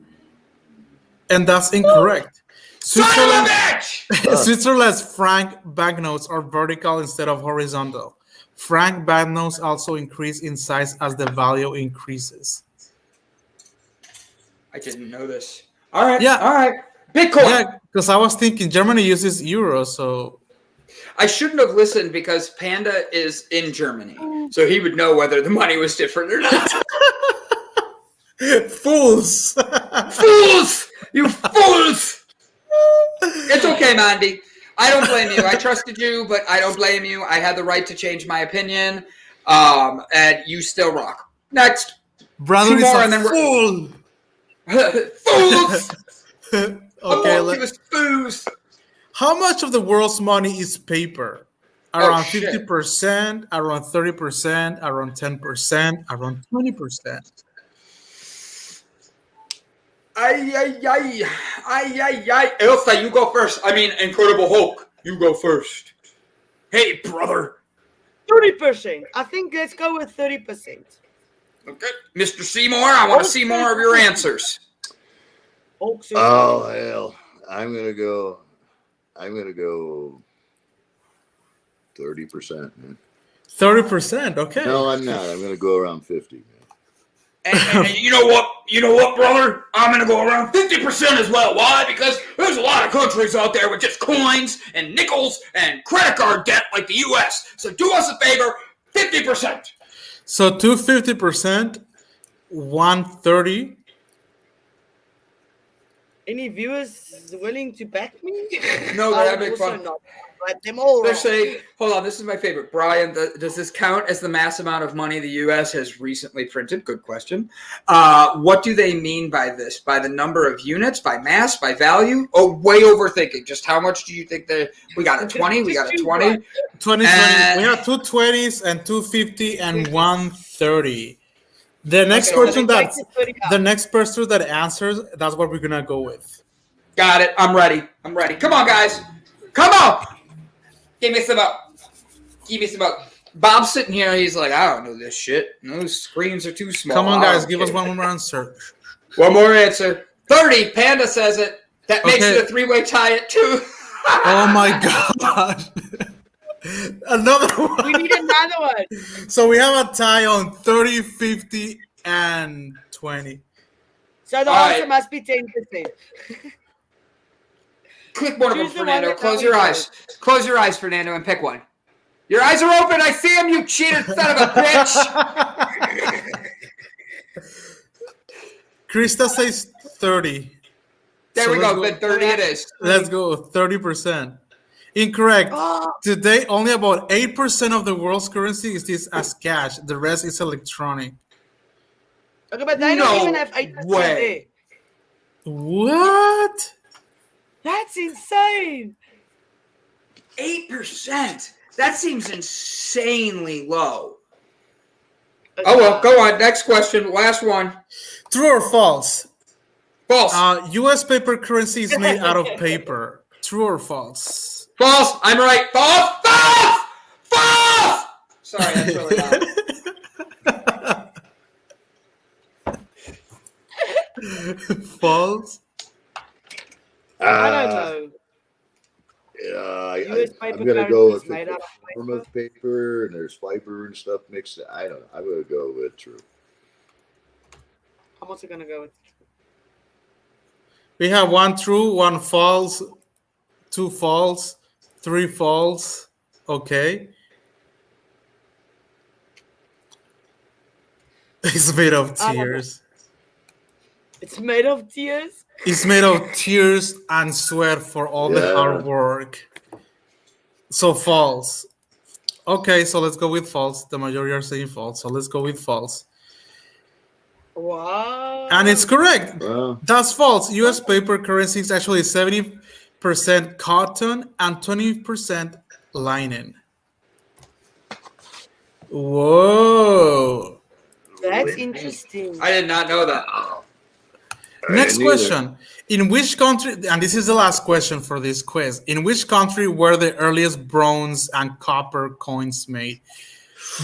And that's incorrect. Son of a Switzerland, bitch! Switzerland's franc banknotes are vertical instead of horizontal. Franc banknotes also increase in size as the value increases. I didn't know this. All right, Yeah. all right. Bitcoin. Yeah, because I was thinking Germany uses euro, so I shouldn't have listened because Panda is in Germany, so he would know whether the money was different or not. fools. Fools! You fools! It's okay, Mandy. I don't blame you. I trusted you, but I don't blame you. I had the right to change my opinion, and you still rock. Next. Brother 2 is more a and then fool. Fools! Okay, He was fools. how much of the world's money is paper? Around shit. 50%, around 30%, around 10%, around 20%. Ay. Ilse, you go first. I mean, Incredible Hulk, you go first. Hey, brother. 30%. I think let's go with 30%. Okay. Mr. Seymour, I want to see more of your answers. Oh hell, I'm gonna go 30%, man. 30%. Okay. No, I'm not. I'm gonna go around 50, man. And you know what? You know what, brother? I'm gonna go around 50% as well. Why? Because there's a lot of countries out there with just coins and nickels and credit card debt like the U.S. So do us a favor, 50%. So 250%, 130. Any viewers willing to back me? No, they're having fun. Not, but them all They're wrong. saying, hold on, this is my favorite. Brian, does this count as the mass amount of money the U.S. has recently printed? Good question. What do they mean by this? By the number of units? By mass? By value? Oh, way overthinking. Just how much do you think we got a 20? We got a 20? 20. We have 2 20s and 250 and 130. The next person that answers, that's what we're gonna go with. Got it. I'm ready. Come on, guys. Come on. Give me some up. Bob's sitting here. He's like, I don't know this shit. Those screens are too small. Come on, guys. Give us one more answer. One more answer. 30. Panda says it. That makes it a 3-way tie at 2. Oh my god. Another one. We need another one. So we have a tie on 30, 50, and 20. So the answer must be 10%. Click one of them, Fernando. Close your eyes. Close your eyes, Fernando, and pick one. Your eyes are open. I see them, you cheated son of a bitch. Krista says 30. There we go. Then 30 it is. Let's go. 30%. Incorrect. Today, only about 8% of the world's currency is this as cash. The rest is electronic. Okay, but they don't even have 8% there. What? That's insane. 8%. That seems insanely low. Oh, well, go on. Next question. Last one. True or false? False. U.S. paper currency is made out of paper. True or false? False. I'm right. False. False. False. Sorry, that's really loud. False? I don't know. I'm going to go with a form of paper, and there's fiber and stuff mixed. I don't know. I'm going to go with true. I'm also going to go with true. We have 1 true, 1 false, 2 false, 3 false. Okay. It's made of tears. It's made of tears? It's made of tears and sweat for all the hard work. So false. Okay, so let's go with false. The majority are saying false, so let's go with false. Wow. And it's correct. Wow. That's false. U.S. paper currency is actually 70% cotton and 20% linen. Whoa. That's interesting. I did not know that. Next question. In which country, and this is the last question for this quiz, in which country were the earliest bronze and copper coins made?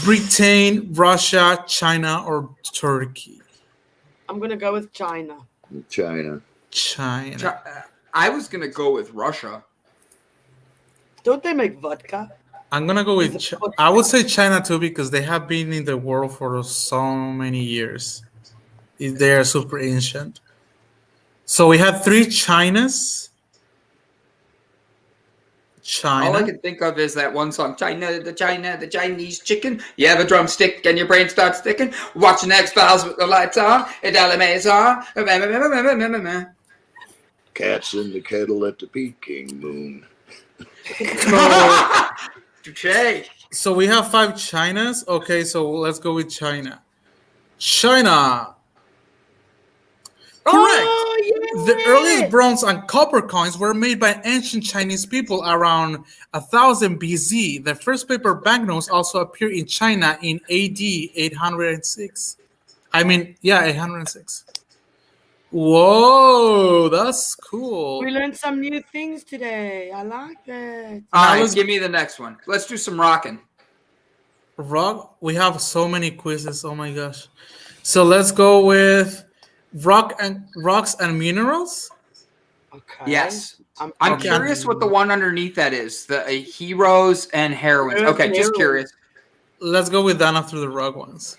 Britain, Russia, China, or Turkey? I'm going to go with China. China. I was going to go with Russia. Don't they make vodka? I'm going to go with, I would say China too, because they have been in the world for so many years. They are super ancient. So we have 3 Chinas. China. All I can think of is that one song, China, the Chinese chicken. You have a drumstick and your brain starts sticking. Watching X-Files with the lights on. And on. Cats in the kettle at the Peking moon. So we have 5 Chinas. Okay, so let's go with China. China. Correct. Oh, yeah. The earliest bronze and copper coins were made by ancient Chinese people around 1000 BC. The first paper banknotes also appeared in China in AD 806. 806. Whoa, that's cool. We learned some new things today. I like that. All right, give me the next one. Let's do some rocking. Rock. We have so many quizzes. Oh my gosh. So let's go with rocks and minerals. Okay. Yes. I'm I'm curious what the one underneath that is. The heroes and heroines. Heroes Okay, and just heroines. curious. Let's go with that after the rock ones.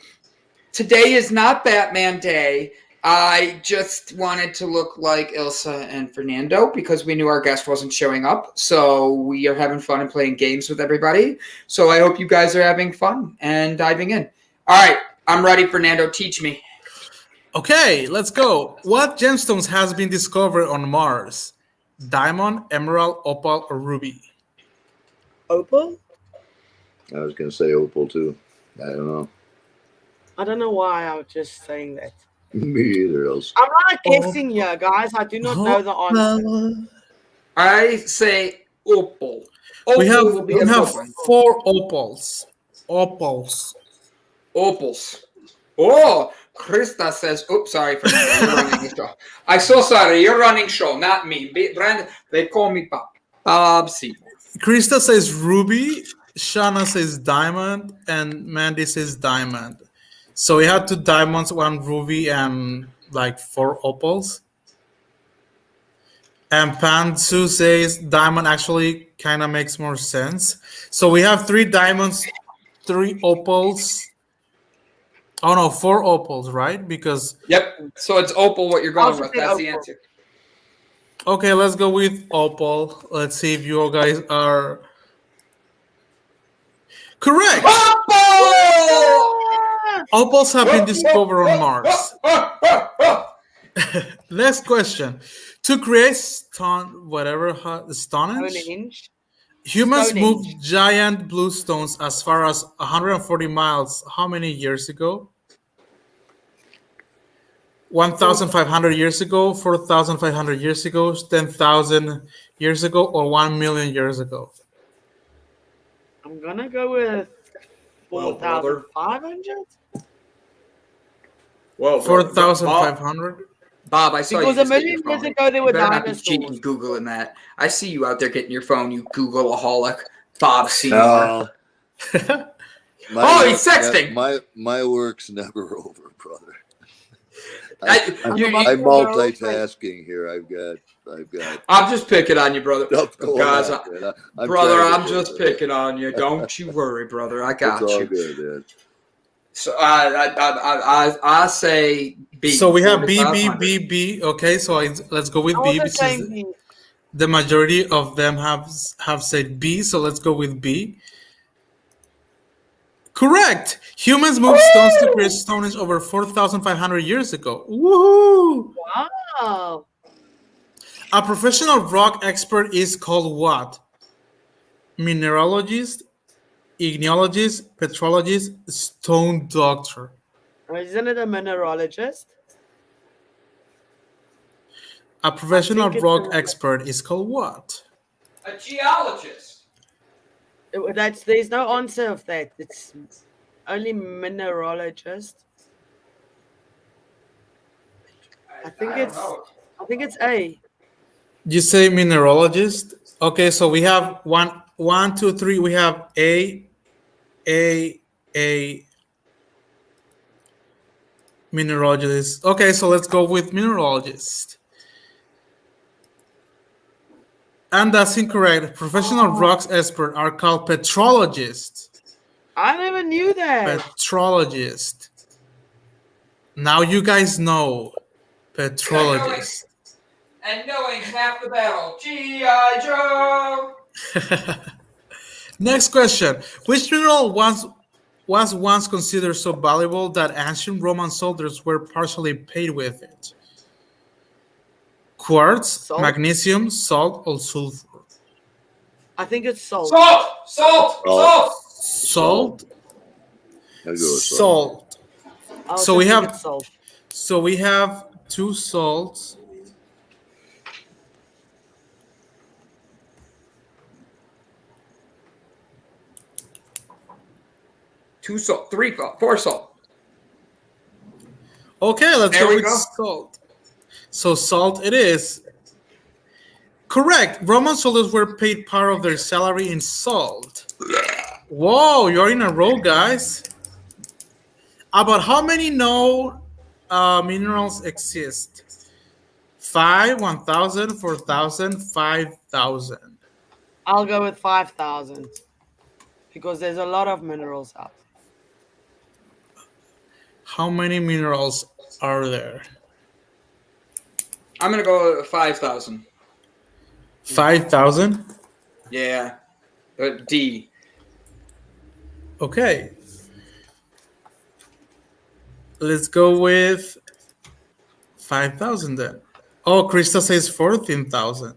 Today is not Batman Day. I just wanted to look like Ilse and Fernando because we knew our guest wasn't showing up. So we are having fun and playing games with everybody. So I hope you guys are having fun and diving in. All right, I'm ready, Fernando. Teach me. Okay, let's go. What gemstones has been discovered on Mars? Diamond, emerald, opal, or ruby? Opal? I was going to say opal too. I don't know. I don't know why I was just saying that. Me either, else. I'm not guessing here, guys. I do not know the answer. I say opal. We have Opal will be a good one. 4 opals. Opals. Opals. Oh, Krista says, oops, sorry, Fernando, you're running the show. I'm so sorry, you're running show, not me. Brandon, they call me Bob. Bob Seymour. Krista says ruby, Shana says diamond, and Mandy says diamond. So we had 2 diamonds, 1 ruby, and like 4 opals. And Pantsu says diamond actually kind of makes more sense. So we have 3 diamonds, 3 opals. Oh no, 4 opals, right? Because Yep, so it's opal what you're going Also with. say That's the opal. answer. okay, let's go with opal. Let's see if you all guys are correct. Opal! Opals have been discovered on Mars. Next question. To create Stonehenge, Stonehenge. humans Stonehenge. moved giant blue stones as far as 140 miles. How many years ago? 1,500 years ago, 4,500 years ago, 10,000 years ago, or 1 million years ago? I'm gonna go with Well, brother. 4,500. Whoa, 4,500? Bob, I saw Because you a just get your million years phone. ago there You were better not be dinosaurs. cheating Googling that. I see you out there getting your phone, you Googleaholic. Bob Seymour. No. Oh, he's sexting. My work's never over, brother. I'm I'm multitasking here. I've got just picking on you, brother. stuff going Guys, on, man. brother, trying to I'm do just it. picking on you. Don't you worry, brother. I got It's all you. good, man. So I say B. So we have B, B, 4,500. B, B. Okay, so let's go with I B was because saying B. the majority of them have said B. So let's go with B. Correct. Humans moved stones to create Stonehenge over 4,500 years ago. Woohoo! Wow. A professional rock expert is called what? Mineralogist, igneologist, petrologist, stone doctor. Isn't it a mineralogist? A professional it's rock a- expert is called what? A geologist. There's no answer of that. It's only mineralogist. I think it's A. You say mineralogist? Okay, so we have one, two, three. We have A, mineralogist. Okay, so let's go with mineralogist. And that's incorrect. Professional rocks experts are called petrologists. I never knew that. Petrologist. Now you guys know. Petrologist. And knowing half the battle. G.I. Joe. Next question. Which mineral was once considered so valuable that ancient Roman soldiers were partially paid with it? Quartz, Salt? magnesium, salt, or sulfur? I think it's salt. Salt. Salt. I'll go with salt. Salt. I So also we think have- it's salt. So we have 2 salts. Two salt. 3 salt. 4 salt. Okay, let's There go we with go. salt. So salt it is. Correct. Roman soldiers were paid part of their salary in salt. Whoa, you're in a row, guys. About how many known minerals exist? 5, 1,000, 4,000, 5,000. I'll go with 5,000 because there's a lot of minerals out there. How many minerals are there? I'm gonna go with 5,000. 5,000? Yeah. D. Okay. Let's go with 5,000 then. Oh, Krista says 14,000.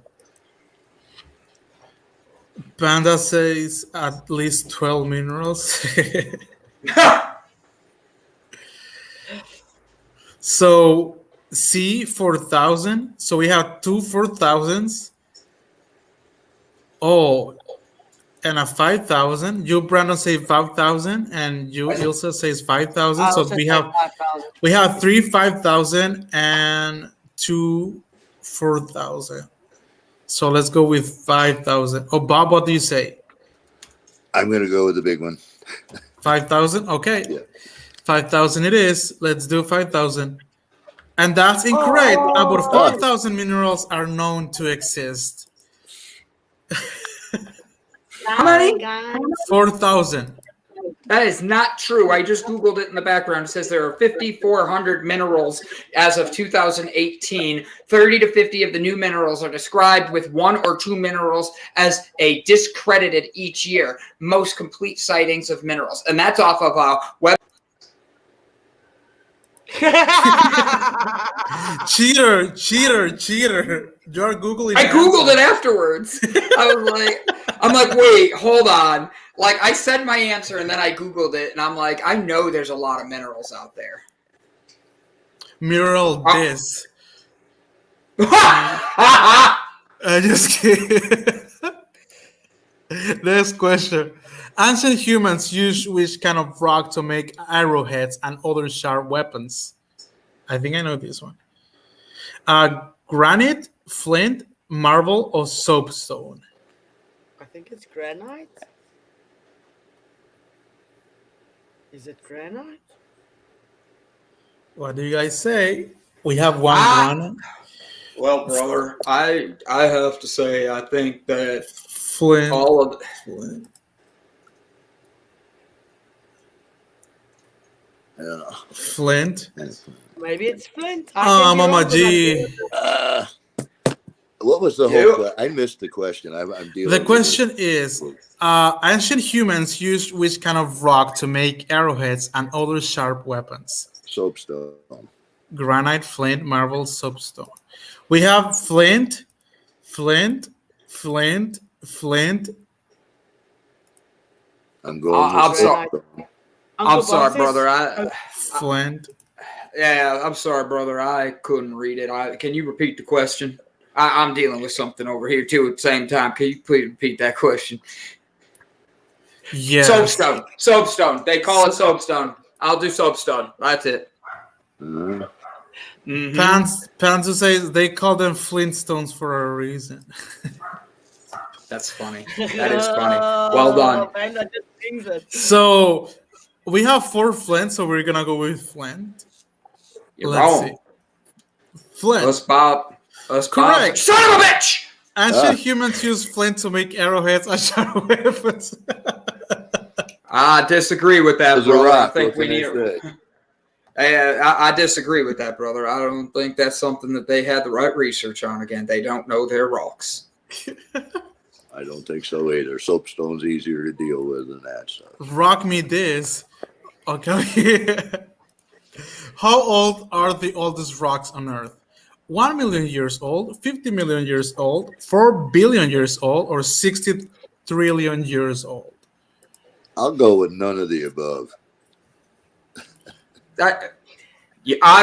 Panda says at least 12 minerals. So C, 4,000. So we have two 4,000s. Oh, and a 5,000. You, Brandon, say 5,000, and you, Ilse, says 5,000. So we have 3 5,000 and 2 4,000. So let's go with 5,000. Oh, Bob, what do you say? I'm going to go with the big one. 5,000? Okay. Yeah. 5,000 it is. Let's do 5,000. And that's incorrect. About 4,000 minerals are known to exist. How many? 4,000. That is not true. I just Googled it in the background. It says there are 5,400 minerals as of 2018. 30 to 50 of the new minerals are described with 1 or 2 minerals as a discredited each year. Most complete sightings of minerals. And that's off of web. Cheater. You're Googling. I Googled it afterwards. I'm like, wait, hold on. Like, I said my answer and then I Googled it and I'm like, I know there's a lot of minerals out there. Mineral this. I just kidding. Next question. Ancient humans used which kind of rock to make arrowheads and other sharp weapons? I think I know this one. Granite, flint, marble, or soapstone? I think it's granite. Is it granite? What do you guys say? We have one granite. Well, brother, I have to say I think that Flint. all of Flint. Yeah. Flint. Maybe it's flint. Mama G. What was the whole? I missed the question. I'm dealing. The question is: ancient humans used which kind of rock to make arrowheads and other sharp weapons? Soapstone. Granite, flint, marble, soapstone. We have flint. I'm going. I'm sorry. Soapstone. I'm sorry, brother. Flint. Yeah, I'm sorry, brother. I couldn't read it. Can you repeat the question? I'm dealing with something over here too at the same time. Can you please repeat that question? Yes. Soapstone. They call it soapstone. I'll do soapstone. That's it. Mm-hmm. Panzu says they call them Flintstones for a reason. That's funny. That is funny. Well done. Man, that just sings it. So we have 4 Flint, so we're gonna go with Flint. You're wrong. Flint. Correct. Son of a bitch! Ancient humans use flint to make arrowheads and sharp weapons. I disagree with that, brother. I think we need. I disagree with that, brother. I don't think that's something that they had the right research on. Again, they don't know their rocks. I don't think so either. Soapstone's easier to deal with than that stuff. Rock me this. Okay. How old are the oldest rocks on Earth? 1 million years old, 50 million years old, 4 billion years old, or 60 trillion years old? I'll go with none of the above. I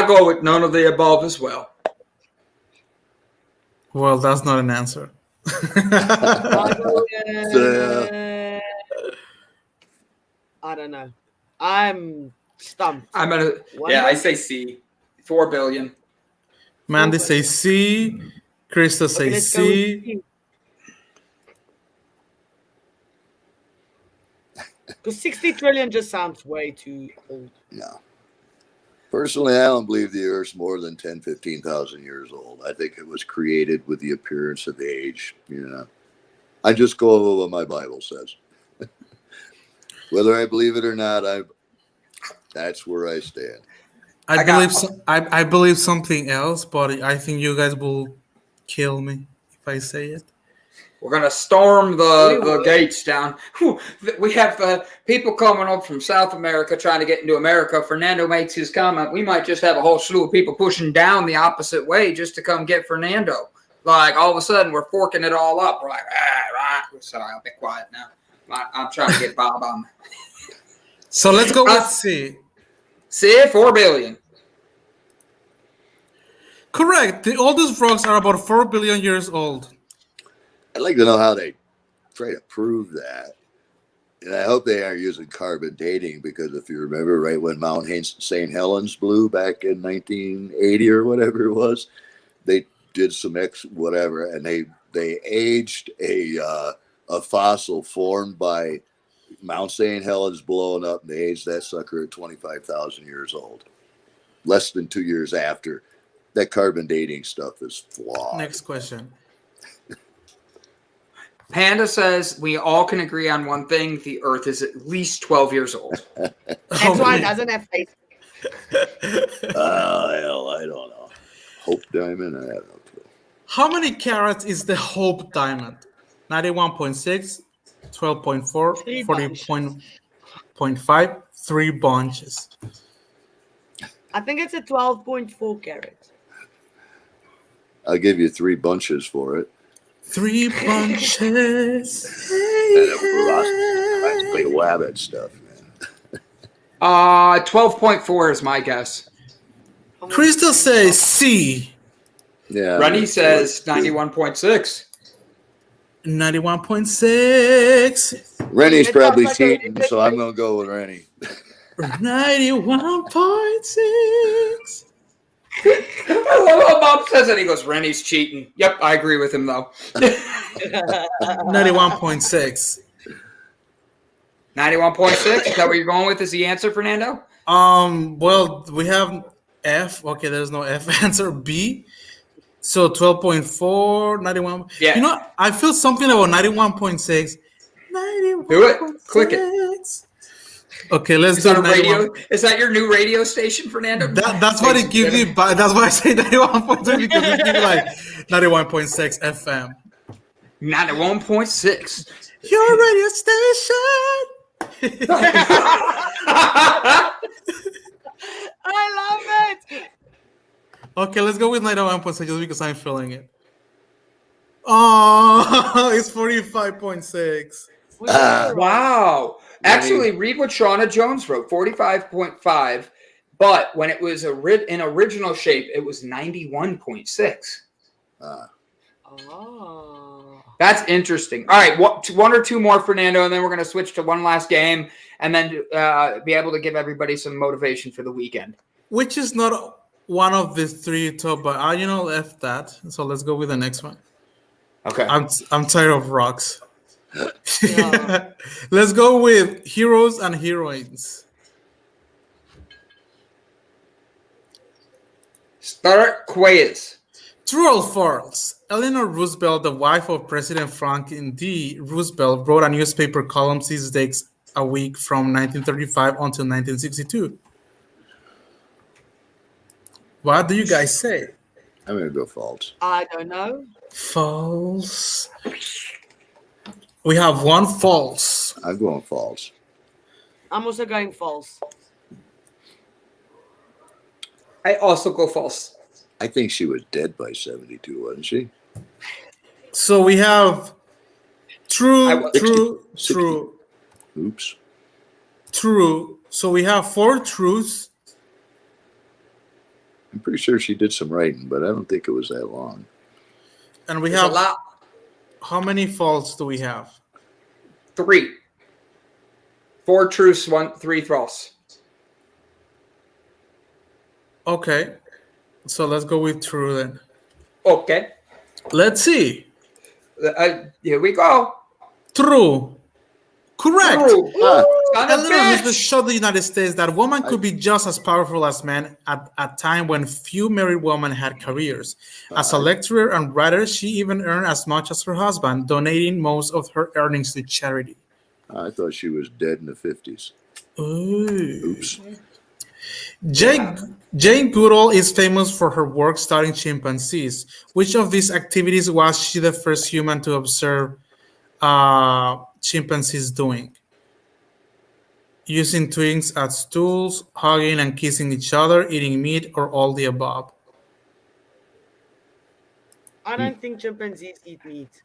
go with none of the above as well. Well, that's not an answer. I don't know. I'm stumped. I say C. 4 billion. Mandy says C. Krista says C. Because 60 trillion just sounds way too old. No. Personally, I don't believe the Earth's more than 10, 15,000 years old. I think it was created with the appearance of age. I just go over what my Bible says. Whether I believe it or not, that's where I stand. I believe something else, but I think you guys will kill me if I say it. We're going to storm the gates down. Whew. We have people coming up from South America trying to get into America. Fernando makes his comment. We might just have a whole slew of people pushing down the opposite way just to come get Fernando. Like, all of a sudden, we're forking it all up. We're like, right. Sorry, I'll be quiet now. I'm trying to get Bob on. So let's go with C. C, 4 billion. Correct. The oldest rocks are about 4 billion years old. I'd like to know how they try to prove that. And I hope they aren't using carbon dating, because if you remember right when Mount St. Helens blew back in 1980 or whatever it was, they did some whatever, and they aged a fossil formed by Mount St. Helens blowing up, and they aged that sucker at 25,000 years old. Less than 2 years after. That carbon dating stuff is flawed. Next question. Panda says we all can agree on one thing: the Earth is at least 12 years old. That's why it doesn't have face. Hell, I don't know. Hope diamond? I have no clue. How many carats is the Hope diamond? 91.6, 12.4, 40.5, 3 bunches. I think it's a 12.4 carat. I'll give you 3 bunches for it. 3 bunches. Practically wabbit stuff, man. 12.4 is my guess. Crystal says C. Yeah. Rennie says 91.6. 91.6. Rennie's probably cheating, so I'm going to go with Rennie. 91.6. I love how Bob says it. He goes, Rennie's cheating. Yep, I agree with him, though. 91.6. 91.6? Is that what you're going with as the answer, Fernando? Well, we have F. Okay, there's no F answer. B. So 12.4, 91. Yeah. You know, I feel something about 91.6. 91. Do it. Click it. Okay, let's Is do that a 91. radio? Is that your new radio station, Fernando? That's what it gives me. That's why I say 91.6, because it gives me like 91.6 FM. 91.6. Your radio station. I love it. Okay, let's go with 91.6 just because I'm feeling it. Oh, it's 45.6. Wow. Actually, read what Shauna Jones wrote, 45.5. But when it was in original shape, it was 91.6. Oh. That's interesting. All right, one or two more, Fernando, and then we're going to switch to one last game and then be able to give everybody some motivation for the weekend. Which is not one of the 3 top, but left that. So let's go with the next one. Okay. I'm tired of rocks. Yeah. Let's go with heroes and heroines. Start quiz. True or false? Eleanor Roosevelt, the wife of President Franklin D. Roosevelt, wrote a newspaper column 6 days a week from 1935 until 1962. What do you guys say? I'm going to go false. I don't know. False. We have one false. I'm going false. I'm also going false. I also go false. I think she was dead by 72, wasn't she? So we have true. Oops. True. So we have 4 truths. I'm pretty sure she did some writing, but I don't think it was that long. And we There's have a lot. How many false do we have? 3. 4 truths, 3 false. Okay. So let's go with true then. Okay. Let's see. Here we go. True. Correct. True. Eleanor bitch. Roosevelt showed the United States that women could be just as powerful as men at a time when few married women had careers. As a lecturer and writer, she even earned as much as her husband, donating most of her earnings to charity. I thought she was dead in the 50s. Ooh. Oops. Jane Goodall is famous for her work studying chimpanzees. Which of these activities was she the first human to observe chimpanzees doing? Using twigs as stools, hugging and kissing each other, eating meat, or all the above? I don't think chimpanzees eat meat.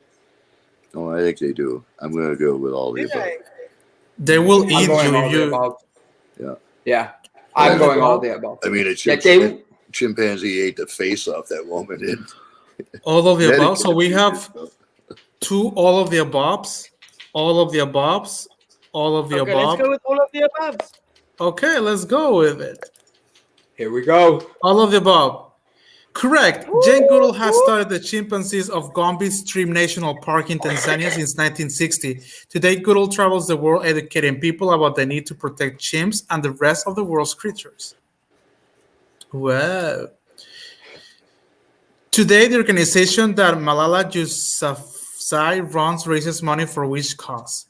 Oh, I think they do. I'm going to go with all the Do above. they? They will I'm eat going you all if the you. above. Yeah. Yeah. All I'm the going all above? the above. I mean, a Yeah, they, chimpanzee ate the face off that woman. And All of the above. So medicated we me. have two all of the aboves, all of the aboves, all of the Okay, let's above. go with all of the above. Okay, let's go with it. here we go. All of the above. Correct. Jane Goodall has studied the chimpanzees of Gombe Stream National Park in Tanzania since 1960. Today, Goodall travels the world educating people about the need to protect chimps and the rest of the world's creatures. Wow. Today, the organization that Malala Yousafzai runs raises money for which cause?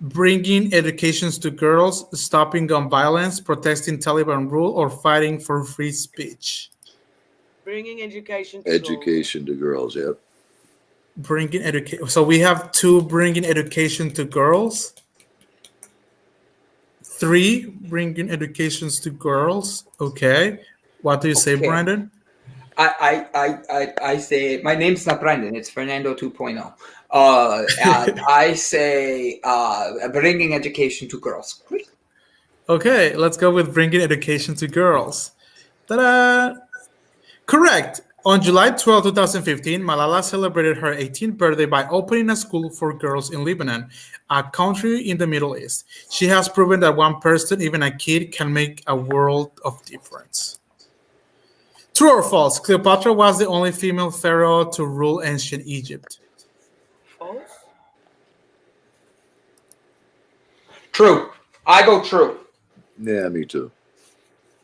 Bringing educations to girls, stopping gun violence, protesting Taliban rule, or fighting for free speech? Bringing education to Education to girls, yep. Bringing education. So we have 2 bringing education to girls. 3 bringing educations to girls. Okay. What do you say, Okay. Brandon? I say my name's not Brandon. It's Fernando 2.0. I say bringing education to girls. Okay, let's go with bringing education to girls. Ta-da! Correct. On July 12, 2015, Malala celebrated her 18th birthday by opening a school for girls in Lebanon, a country in the Middle East. She has proven that one person, even a kid, can make a world of difference. True or false? Cleopatra was the only female pharaoh to rule ancient Egypt. False? True. I go true. Yeah, me too.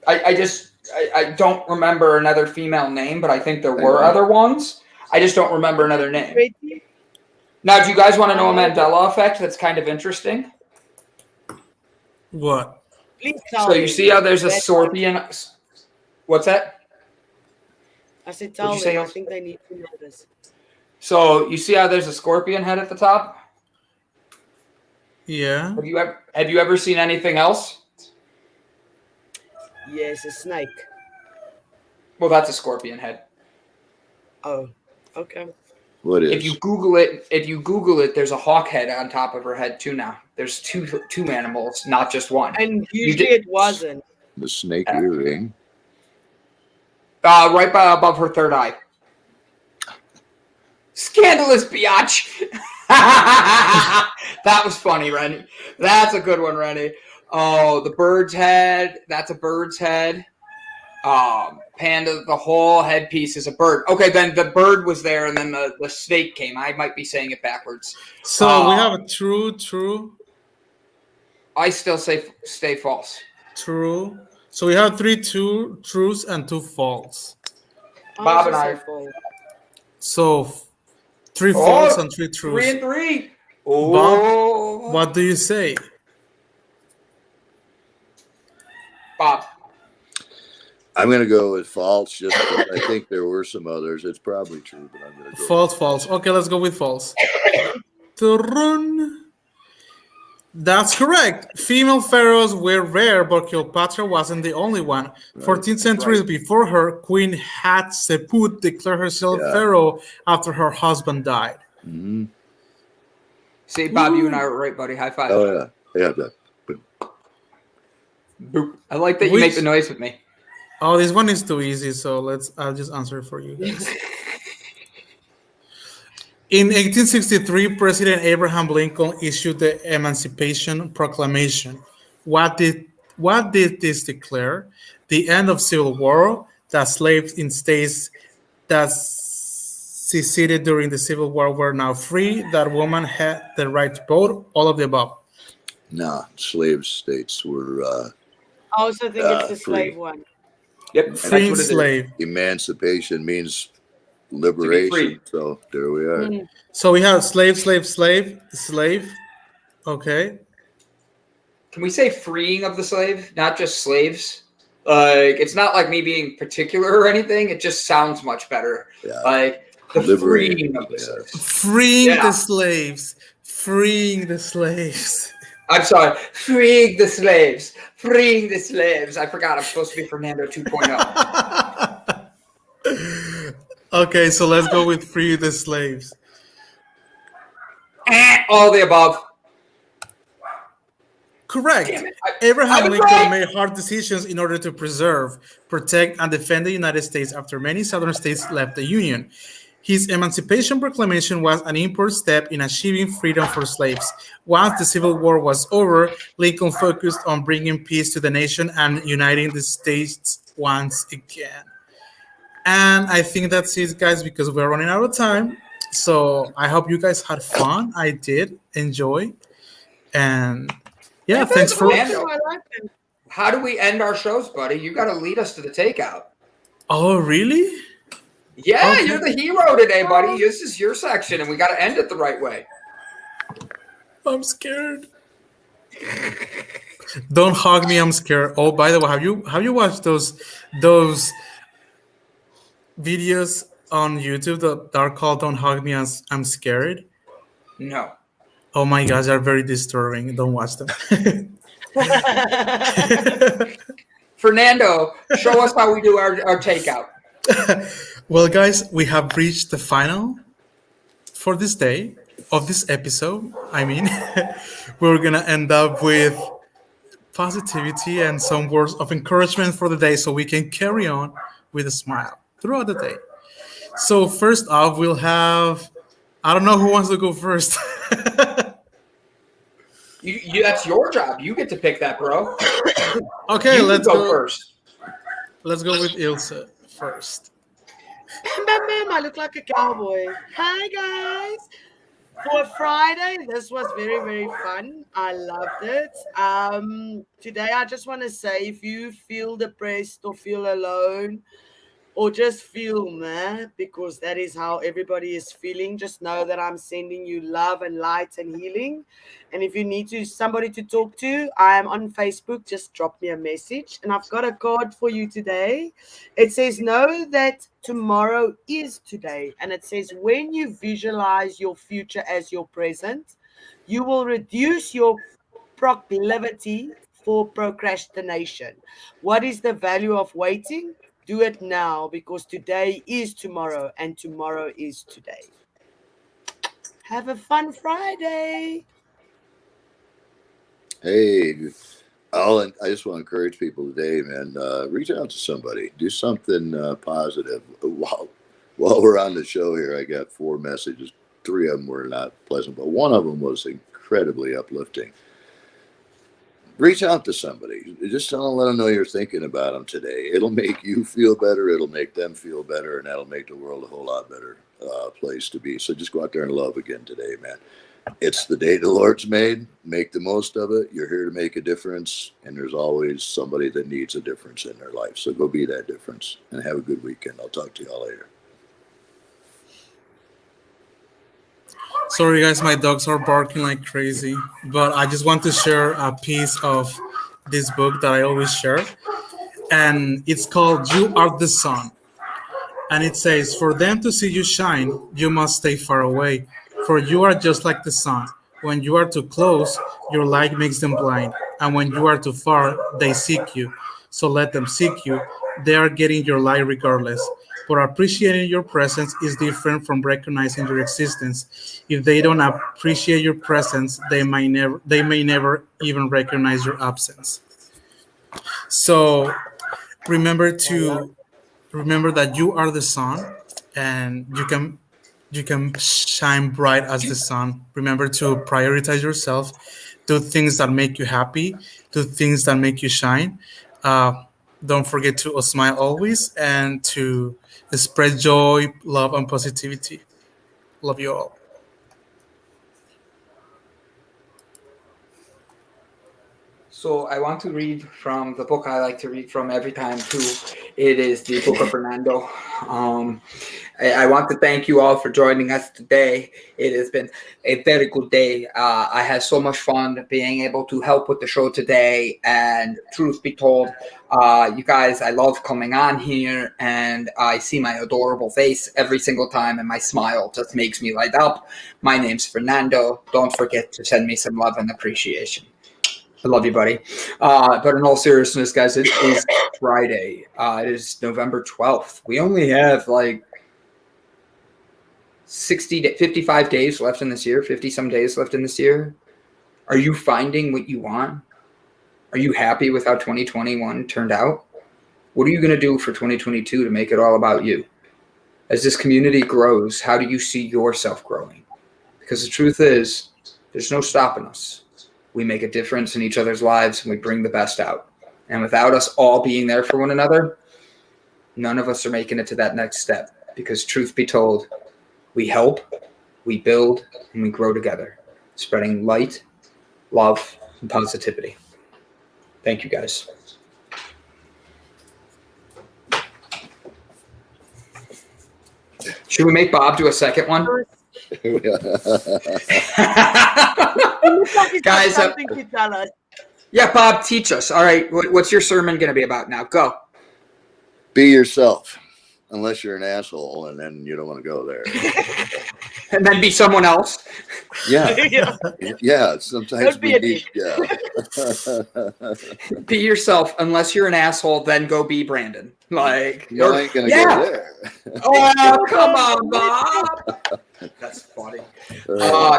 I don't remember another female name, but I think there were other ones. I just don't remember another name. Now, do you guys want to know a Mandela effect that's kind of interesting? What? Please tell So me. you see how there's a scorpion? What's that? I said tell What'd you say, them. I Ilse? think they need to know this. So you see how there's a scorpion head at the top? Yeah. Have you ever seen anything else? Yes, a snake. Well, that's a scorpion head. Oh, okay. What is? If you Google it, there's a hawk head on top of her head too. Now there's two animals, not just one. And usually it wasn't. The snake earring. Right above her third eye. Scandalous biatch. That was funny, Rennie. That's a good one, Rennie. Oh, the bird's head. That's a bird's head. Panda, the whole headpiece is a bird. Okay, then the bird was there, and then the snake came. I might be saying it backwards. So we have a true. I still stay false. True. So we have 3 truths and 2 false. Bob and I. So 3 false and 3 truths. 3 and 3. Oh. Bob, what do you say? Bob. I'm going to go with false. Just I think there were some others. It's probably true, but I'm going to go false. Okay, let's go with false. That's correct. Female pharaohs were rare, but Cleopatra wasn't the only one. 14th century before her, Queen Hatshepsut declared herself pharaoh after her husband died. Mm-hmm. See, Bob, you and I were right, buddy. High five. Oh, yeah. Boom. Boop. I like that you make the noise with me. Oh, this one is too easy, so I'll just answer it for you guys. In 1863, President Abraham Lincoln issued the Emancipation Proclamation. What did this declare? The end of civil war, that slaves in states that seceded during the Civil War were now free, that women had the right to vote, all of the above. No, slave states were I also think it's the free. slave one. Yep, that's Freeing what it is. slave. Emancipation means To be liberation. free. So there we are. Mm. So we have slave, slave, slave, slave. Okay. Can we say freeing of the slave, not just slaves? Like, it's not like me being particular or anything. It just sounds much better. Yeah. Like the Liberating freeing of people, the yes. slaves. Freeing Yeah. the slaves. Freeing the slaves. I'm sorry, freeing the slaves. Freeing the slaves. I forgot I'm supposed to be Fernando 2.0. Okay, so let's go with free the slaves. All the above. Correct. Damn it. Abraham I was Lincoln right. made hard decisions in order to preserve, protect, and defend the United States after many southern states left the Union. His Emancipation Proclamation was an important step in achieving freedom for slaves. Once the Civil War was over, Lincoln focused on bringing peace to the nation and uniting the states once again. And I think that's it, guys, because we're running out of time. So I hope you guys had fun. I did enjoy. And yeah, thanks for. Fernando, I like it. how do we end our shows, buddy? You got to lead us to the takeout. Oh, really? Yeah, Okay. you're the hero today, buddy. This is your section, and we got to end it the right way. I'm scared. Don't hug me. I'm scared. Oh, by the way, have you watched those videos on YouTube that are called "Don't Hug Me, I'm Scared"? No. Oh my gosh, they're very disturbing. Don't watch them. Fernando, show us how we do our takeout. Well, guys, we have reached the final for this day of this episode. I mean, we're gonna end up with positivity and some words of encouragement for the day so we can carry on with a smile throughout the day. So first off, we'll have, I don't know who wants to go first. You that's your job. You get to pick that, bro. Okay, You let's go go first. Let's go with Ilse first. I look like a cowboy. Hi, guys. For Friday, this was very, very fun. I loved it. Today, I just want to say if you feel depressed or feel alone or just feel meh, because that is how everybody is feeling, just know that I'm sending you love and light and healing. And if you need somebody to talk to, I am on Facebook. Just drop me a message. And I've got a card for you today. It says, know that tomorrow is today. And it says, when you visualize your future as your present, you will reduce your proclivity for procrastination. What is the value of waiting? Do it now, because today is tomorrow and tomorrow is today. Have a fun Friday. Hey, I just want to encourage people today, man. Reach out to somebody. Do something positive. While we're on the show here, I got 4 messages. 3 of them were not pleasant, but one of them was incredibly uplifting. Reach out to somebody. Just let them know you're thinking about them today. It'll make you feel better. It'll make them feel better, and that'll make the world a whole lot better place to be. So just go out there and love again today, man. It's the day the Lord's made. Make the most of it. You're here to make a difference, and there's always somebody that needs a difference in their life. So go be that difference, and have a good weekend. I'll talk to y'all later. Sorry, guys, my dogs are barking like crazy, but I just want to share a piece of this book that I always share, and it's called You Are the Sun. And it says, for them to see you shine, you must stay far away, for you are just like the sun. When you are too close, your light makes them blind, and when you are too far, they seek you. So let them seek you. They are getting your light regardless. But appreciating your presence is different from recognizing your existence. If they don't appreciate your presence, they may never even recognize your absence. So remember that you are the sun, and you can shine bright as the sun. Remember to prioritize yourself, do things that make you happy, do things that make you shine. Don't forget to smile always and to spread joy, love, and positivity. Love you all. So I want to read from the book I like to read from every time too. It is the Book of Fernando. I want to thank you all for joining us today. It has been a very good day. I had so much fun being able to help with the show today. And truth be told, you guys, I love coming on here and I see my adorable face every single time and my smile just makes me light up. My name's Fernando. Don't forget to send me some love and appreciation. I love you, buddy. But in all seriousness, guys, it is Friday. It is November 12th. We only have like 55 days left in this year, 50-some days left in this year. Are you finding what you want? Are you happy with how 2021 turned out? What are you going to do for 2022 to make it all about you? As this community grows, how do you see yourself growing? Because the truth is, there's no stopping us. We make a difference in each other's lives and we bring the best out. And without us all being there for one another, none of us are making it to that next step. Because truth be told, we help, we build, and we grow together, spreading light, love, and positivity. Thank you, guys. Should we make Bob do a second one? Guys, something to tell us. Yeah, Bob, teach us. All right, what's your sermon going to be about now? Go. Be yourself, unless you're an asshole, and then you don't want to go there. And then be someone else. Yeah, yeah. Sometimes we need. Yeah. Be yourself, unless you're an asshole. Then go be Brandon. Like, you ain't gonna go there. Oh, come on, Bob. That's funny.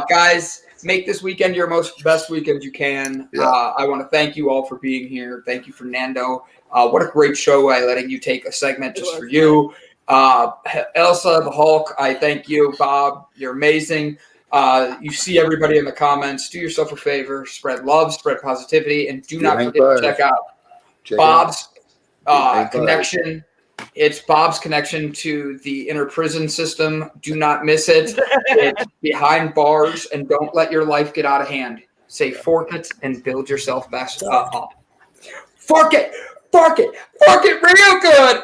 Guys, make this weekend your best weekend you can. Yeah. I want to thank you all for being here. Thank you, Fernando. What a great show. I letting you take a segment just for you. Ilse, the Hulk, I thank you. Bob, you're amazing. You see everybody in the comments. Do yourself a favor. Spread love, spread positivity, and do not forget to check out Bob's connection. It's Bob's connection to the inner prison system. Do not miss it. It's behind bars, and don't let your life get out of hand. Say fork it and build yourself back up. Fork it real good.